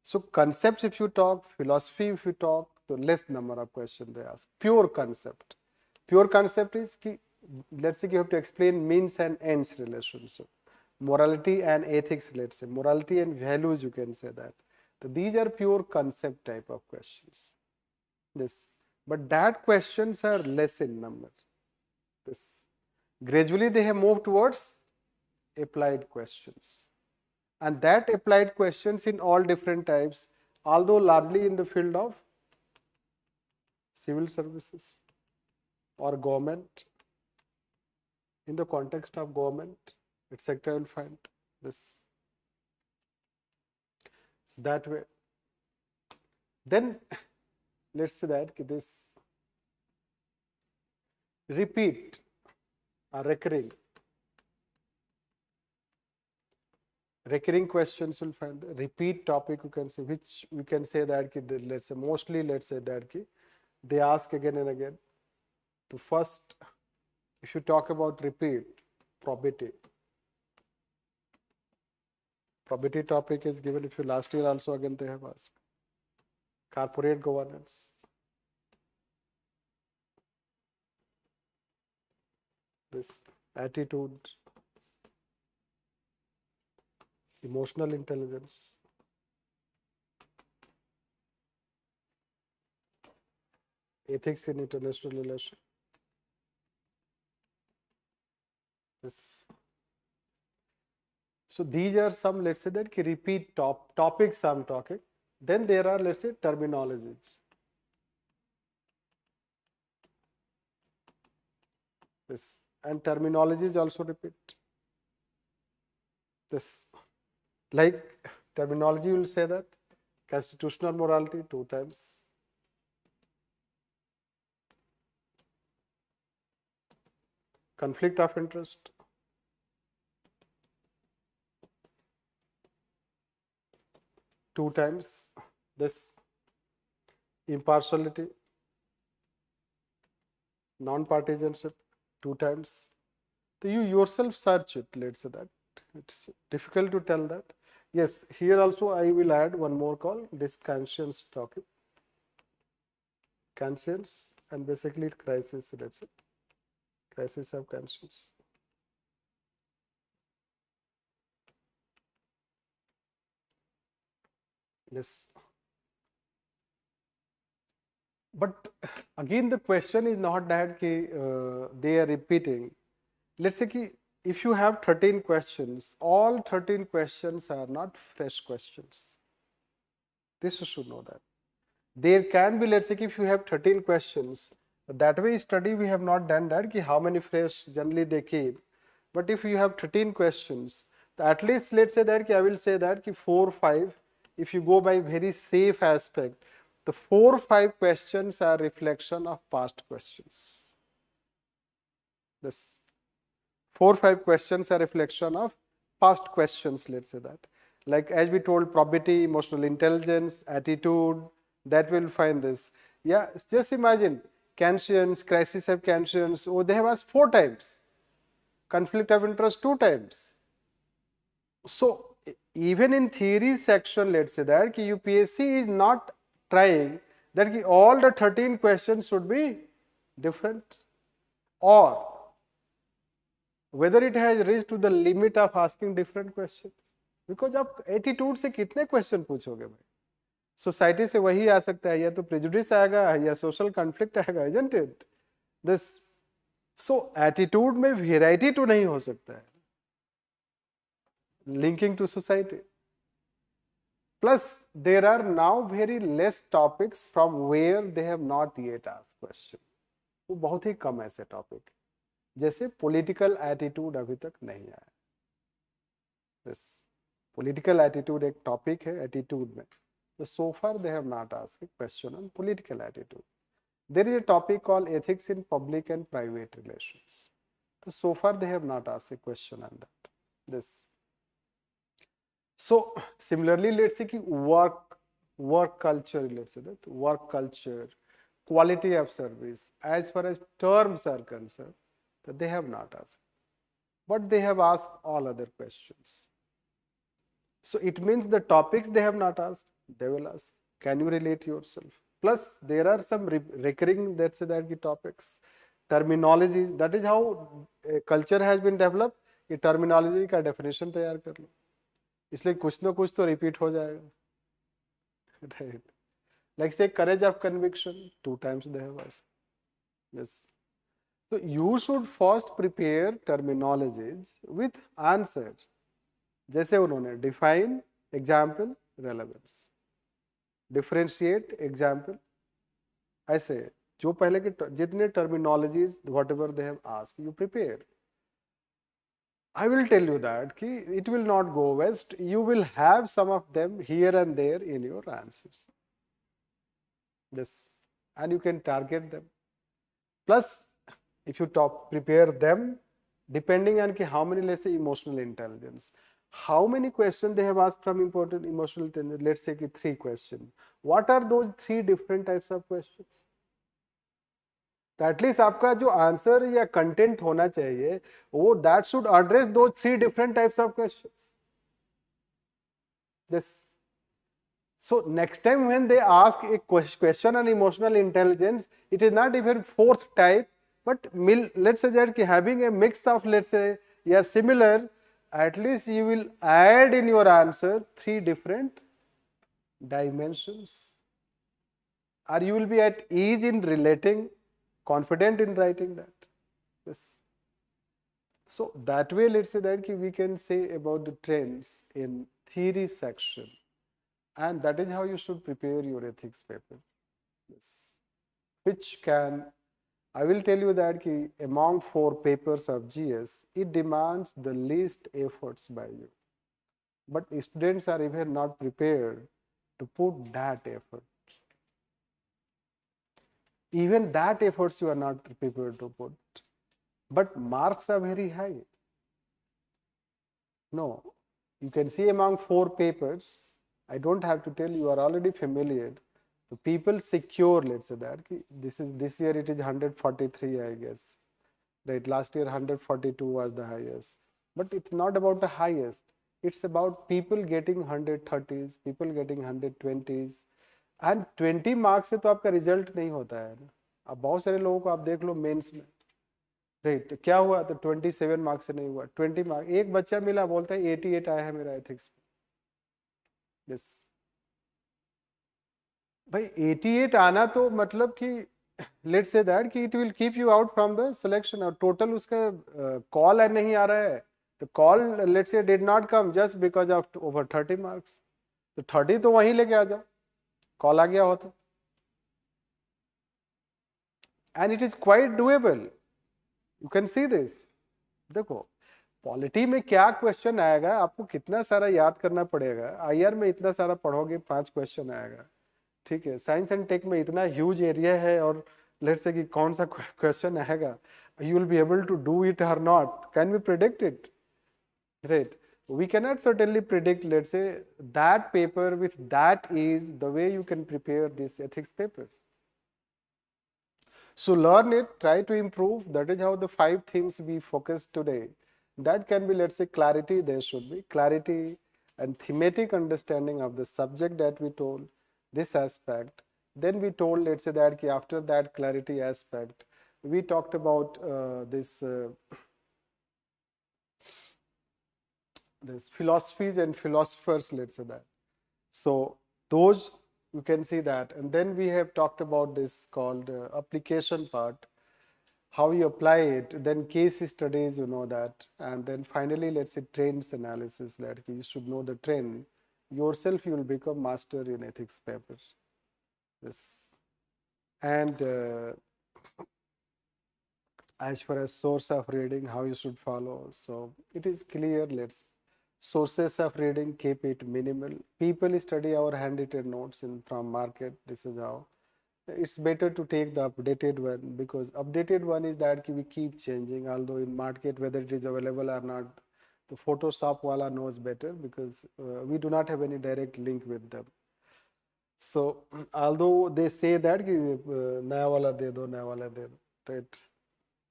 So concepts if you talk, philosophy if you talk, the less number of questions they ask. Pure concept. Pure concept is, let's say you have to explain means and ends relationship. Morality and ethics, let's say. Morality and values, you can say that. So these are pure concept type of questions. This. But that questions are less in number. This. Gradually they have moved towards applied questions. And that applied questions in all different types, although largely in the field of civil services or government, in the context of government, etc. will find this. So that way. Then let's say that this repeat or recurring questions will find the repeat topic, you can say, which we can say that let's say mostly, let's say that they ask again and again. The first, if you talk about repeat, probity topic is given. If you last year also again they have asked. Corporate governance, this attitude, emotional intelligence, ethics in international relations. This. So these are some, let's say that repeat topics I'm talking. Then there are, let's say, terminologies. This. And terminologies also repeat. This. Like terminology will say that constitutional morality 2 times. Conflict of interest. 2 times. This impartiality, non-partisanship, 2 times. So you yourself search it, let's say that. It's difficult to tell that. Yes, here also I will add one more call, this conscience topic. Conscience and basically crisis, let's say. Crisis of conscience. Yes. But again, the question is not that they are repeating. Let's say if you have 13 questions, all 13 questions are not fresh questions. This you should know that. There can be, let's say, if you have 13 questions, that way study we have not done that, how many fresh generally they keep. But if you have 13 questions, at least let's say that I will say that 4 or 5, if you go by very safe aspect, the 4 or 5 questions are reflection of past questions. This 4 or 5 questions are reflection of past questions, let's say that. Like as we told, probability, emotional intelligence, attitude, that will find this. Yeah, just imagine, conscience, crisis of conscience, oh, they have asked 4 times. Conflict of interest 2 times. So even in theory section, let's say that UPSC is not trying that all the 13 questions should be different, or whether it has reached to the limit of asking different questions. Because आप attitude से कितने question पूछोगे भाई? Society से वही आ सकता है, या तो प्रेजुडिस आएगा या सोशल कॉन्फ्लिक्ट आएगा, isn't it? This, so attitude में वेराइटी तो नहीं हो सकता है, linking to society. Plus there are now very less topics from where they have not yet asked question. वो बहुत ही कम ऐसे टॉपिक, जैसे पॉलिटिकल एटीट्यूड अभी तक नहीं आया. This political attitude एक टॉपिक है एटीट्यूड में. So far they have not asked a question on political attitude. There is a topic called ethics in public and private relations. So far they have not asked a question on that. This. So similarly, let's say work culture, let's say that work culture, quality of service, as far as terms are concerned, that they have not asked, but they have asked all other questions. So it means the topics they have not asked, they will ask. Can you relate yourself? Plus there are some recurring, let's say that the topics, terminologies. That is how culture has been developed. ये terminology का definition तैयार कर लो, इसलिए कुछ ना कुछ तो repeat हो जाएगा. Right? Like say courage of conviction, 2 times they have asked. Yes. So you should first prepare terminologies with answer. जैसे उन्होंने define, example, relevance, differentiate, example, ऐसे जो पहले के जितने terminologies whatever they have asked, you prepare. I will tell you that it will not go west. You will have some of them here and there in your answers. Yes, and you can target them. Plus, if you prepare them, depending on how many, let's say, emotional intelligence, how many questions they have asked from important emotional intelligence, let's say 3 questions. What are those 3 different types of questions? तो at least आपका जो answer या content होना चाहिए वो that should address दो 3 different types of questions. This, so next time when they ask a question on emotional intelligence, it is not even 4th type, but let's say that having a mix of, let's say, yeah, similar, at least you will add in your answer 3 different dimensions, or you will be at ease in relating, confident in writing that. Yes. So that way, let's say that we can say about the trends in theory section, and that is how you should prepare your ethics paper. Yes. Which can, I will tell you that among 4 papers of GS, it demands the least efforts by you. But students are even not prepared to put that effort. Even that efforts you are not prepared to put. But marks are very high. No. You can see among 4 papers, I don't have to tell, you are already familiar. So people secure, let's say that this year it is 143, I guess. Right, last year 142 was the highest. But it's not about the highest. It's about people getting 130s, people getting 120s. And 20 marks से तो आपका result नहीं होता है ना. अब बहुत सारे लोगों को आप देख लो मेंस में, राइट, क्या हुआ तो 27 मार्क्स से नहीं हुआ, 20 मार्क्स. एक बच्चा मिला बोलता है 88 आया है मेरा एथिक्स में. यस भाई, 88 आना तो मतलब कि लेट्स से दैट कि it will keep you out from the selection. और टोटल उसका कॉल नहीं आ रहा है, तो call let's say did not come just because of over 30 marks. तो 30 तो वहीं लेके आ जाओ, कॉल आ गया होता. And it is quite doable, you can see this. देखो पॉलिटी में क्या क्वेश्चन आएगा, आपको कितना सारा याद करना पड़ेगा. आईआर में इतना सारा पढ़ोगे 5 क्वेश्चन आएगा, ठीक है. साइंस एंड टेक में इतना ह्यूज एरिया है, और लेट्स से कि कौन सा क्वेश्चन आएगा, you will be able to do it और not. Can we predict it? Right, we cannot certainly predict, let's say, that paper with that is the way you can prepare this ethics paper. So learn it, try to improve. That is how the 5 themes we focus today. That can be, let's say, clarity. There should be clarity and thematic understanding of the subject that we told, this aspect. Then we told, let's say, that after that clarity aspect, we talked about this philosophies and philosophers, let's say that. So those you can see that. And then we have talked about this called application part, how you apply it, then case studies, you know that. And then finally, let's say trends analysis, that you should know the trend. Yourself, you will become master in ethics paper. This. And as far as source of reading, how you should follow. So it is clear, let's sources of reading, keep it minimal. People study our handwritten notes from market. This is how. It's better to take the updated one, because updated one is that we keep changing. Although in market, whether it is available or not, the Photoshop wala knows better, because we do not have any direct link with them. So although they say that कि नया वाला दे दो, नया वाला दे दो, right?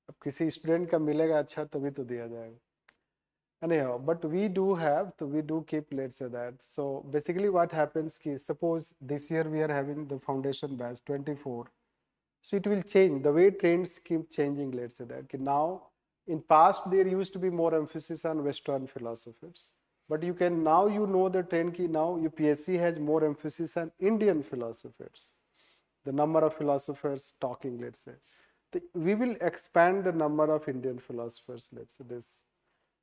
अब किसी student का मिलेगा अच्छा तभी तो दिया जाएगा. Anyhow, but we do have, so we do keep, let's say that. So basically what happens is, suppose this year we are having the foundation batch 24. So it will change, the way trends keep changing, let's say that. Now, in past there used to be more emphasis on Western philosophers. But you can, now you know the trend ki now UPSC has more emphasis on Indian philosophers. The number of philosophers talking, let's say. We will expand the number of Indian philosophers, let's say this.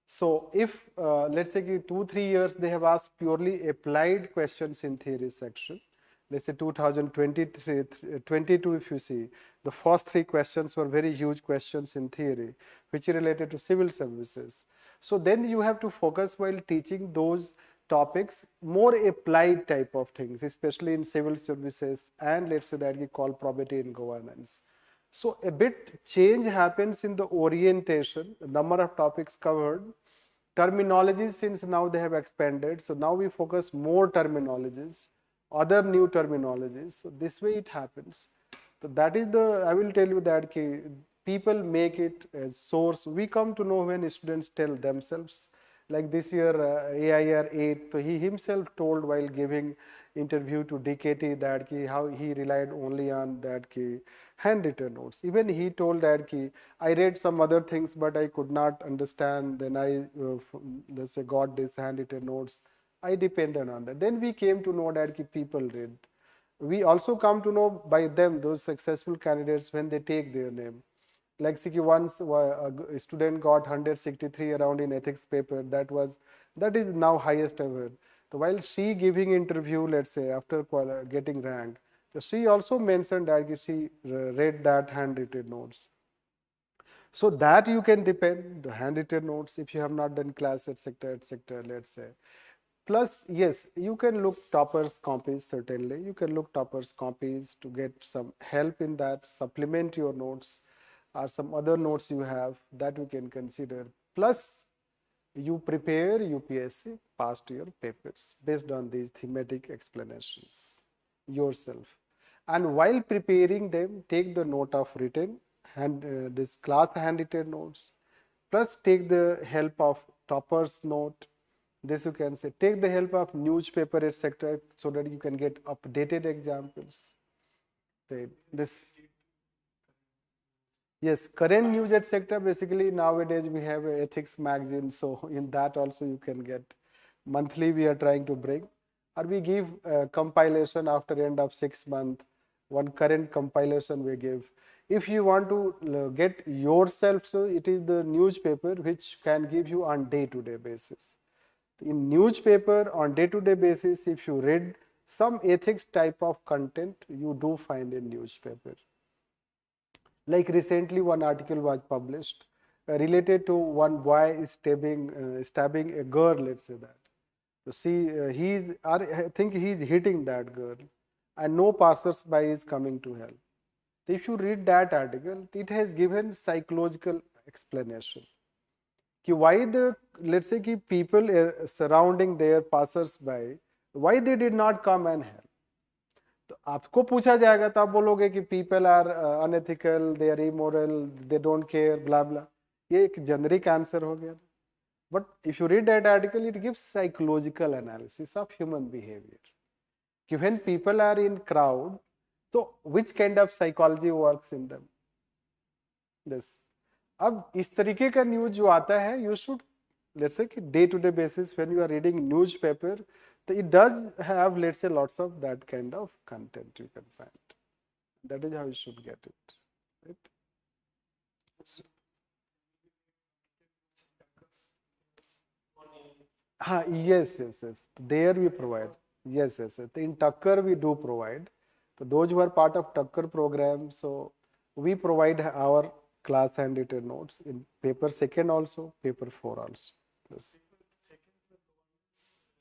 So if let's say 2-3 years they have asked purely applied questions in theory section, let's say 2022, if you see, the first 3 questions were very huge questions in theory, which are related to civil services. So then you have to focus while teaching those topics, more applied type of things, especially in civil services, and let's say that we call probity and governance. So a bit change happens in the orientation, the number of topics covered. Terminologies, since now they have expanded, so now we focus more terminologies, other new terminologies. So this way it happens. So that is the, I will tell you that people make it as source. We come to know when students tell themselves. Like this year, AIR 8, so he himself told while giving interview to DKT that how he relied only on that handwritten notes. Even he told that I read some other things, but I could not understand. Then I, let's say, got this handwritten notes. I depended on that. Then we came to know that people read. We also come to know by them, those successful candidates, when they take their name. Like once a student got 163 around in ethics paper, that is now highest ever. So while she giving interview, let's say after getting rank, so she also mentioned that she read that handwritten notes. So that you can depend the handwritten notes if you have not done class, etc., let's say. Plus, yes, you can look toppers copies, certainly. You can look toppers copies to get some help in that, supplement your notes, or some other notes you have that we can consider. Plus, you prepare UPSC past year papers based on these thematic explanations yourself. And while preparing them, take the note of written this class handwritten notes, plus take the help of topper's note. This you can say, take the help of newspaper, etc., so that you can get updated examples. Right. This, yes, current news, etc. Basically, nowadays we have a ethics magazine, so in that also you can get monthly. We are trying to bring, or we give compilation after end of 6 months. One current compilation we give. If you want to get yourself, so it is the newspaper which can give you on day-to-day basis. In newspaper on day-to-day basis, if you read some ethics type of content, you do find in newspaper. Like recently one article was published related to one boy is stabbing a girl, let's say that. So see, I think he's hitting that girl, and no passers-by is coming to help. If you read that article, it has given psychological explanation. Why the, let's say, people surrounding their passers-by, why they did not come and help. तो आपको पूछा जाएगा तो आप बोलोगे कि people are unethical, they are immoral, they don't care, blah blah. ये एक जेनरिक आंसर हो गया. But if you read that article, it gives psychological analysis of human behaviour कि when people are in crowd, तो which kind of psychology works in them. This, अब इस तरीके का न्यूज जो आता है, you should, let's say day to day basis when you are reading newspaper, it does have, let's say, lots of that kind of content you can find. That is how you should get it, right? Yes, yes, yes. There we provide. Yes, yes, yes. In Tucker we do provide. So those who are part of Tucker program, so we provide our class handwritten notes in paper second also, paper 4 also. Yes.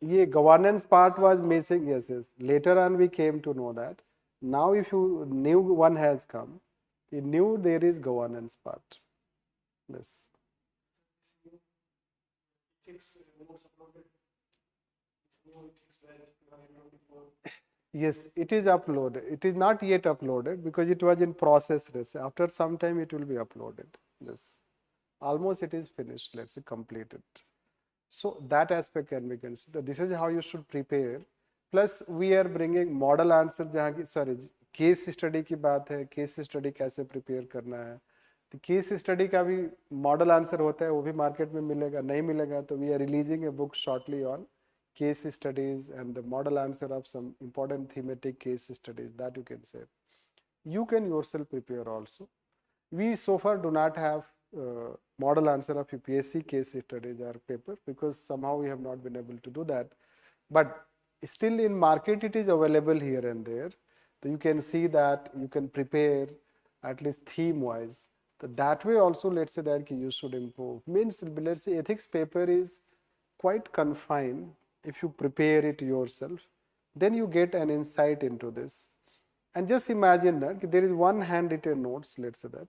Yeah, governance part was missing. Yes, yes. Later on we came to know that. Now if you new one has come, in new there is governance part. Yes. Yes, it is uploaded. It is not yet uploaded because it was in process. After some time it will be uploaded. Yes. Almost it is finished, let's say completed. So that aspect can be considered. This is how you should prepare. Plus we are bringing model answer, sorry, case study की बात है, case study कैसे prepare करना है. तो case study का भी model answer होता है, वो भी market में मिलेगा, नहीं मिलेगा तो we are releasing a book shortly on case studies and the model answer of some important thematic case studies that you can say. You can yourself prepare also. We so far do not have model answer of UPSC case studies or paper because somehow we have not been able to do that. But still in market it is available here and there. So you can see that you can prepare at least theme wise. So that way also, let's say that you should improve. Means, let's say ethics paper is quite confined. If you prepare it yourself, then you get an insight into this. And just imagine that there is one handwritten notes, let's say that,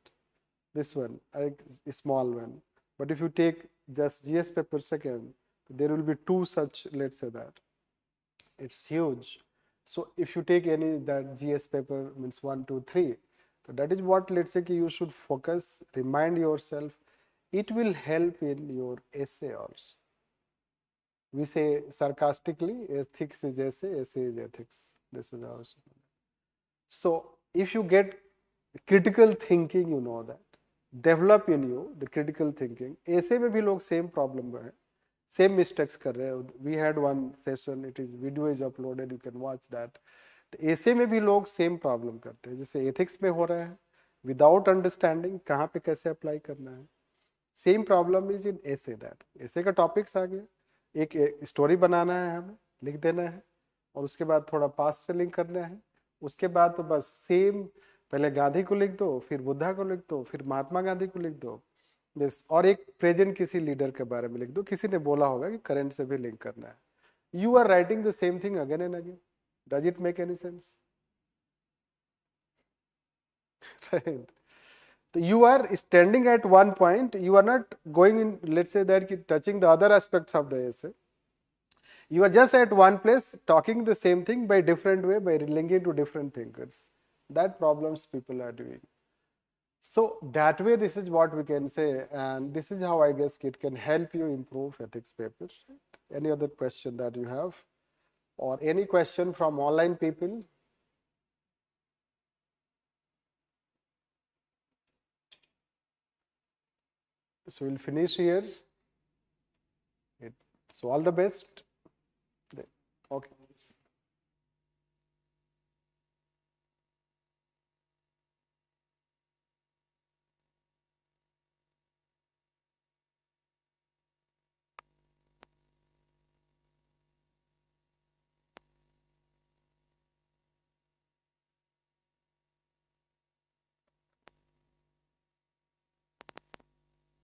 this one, a small one. But if you take just GS paper second, there will be two such, let's say that. It's huge. So if you take any that GS paper means 1, 2, 3, so that is what, let's say, you should focus, remind yourself. It will help in your essay also. We say sarcastically, ethics is essay, essay is ethics. This is how. So if you get critical thinking, you know that. Develop in you the critical thinking. Essay में भी लोग same problem है, same mistakes कर रहे हैं. We had one session, it is video is uploaded, you can watch that. तो essay में भी लोग same problem करते हैं, जैसे ethics में हो रहा है, without understanding कहाँ पे कैसे apply करना है. Same problem is in essay that. Essay का topics आ गया, एक story बनाना है हमें, लिख देना है, और उसके बाद थोड़ा past से link करना है. उसके बाद तो बस सेम, पहले गांधी को लिख दो, फिर बुद्धा को लिख दो, फिर महात्मा गांधी को लिख दो, बस, और एक प्रेजेंट किसी लीडर के बारे में लिख दो. किसी ने बोला होगा कि करंट से भी लिंक करना है. You are writing the same thing again and again. Does it make any sense? Right. You are standing at one point, you are not going in, let's say that touching the other aspects of the essay. You are just at one place talking the same thing by different way, by linking to different thinkers. That problems people are doing. So that way, this is what we can say, and this is how I guess it can help you improve ethics papers. Any other question that you have, or any question from online people? So we'll finish here. So all the best. Okay.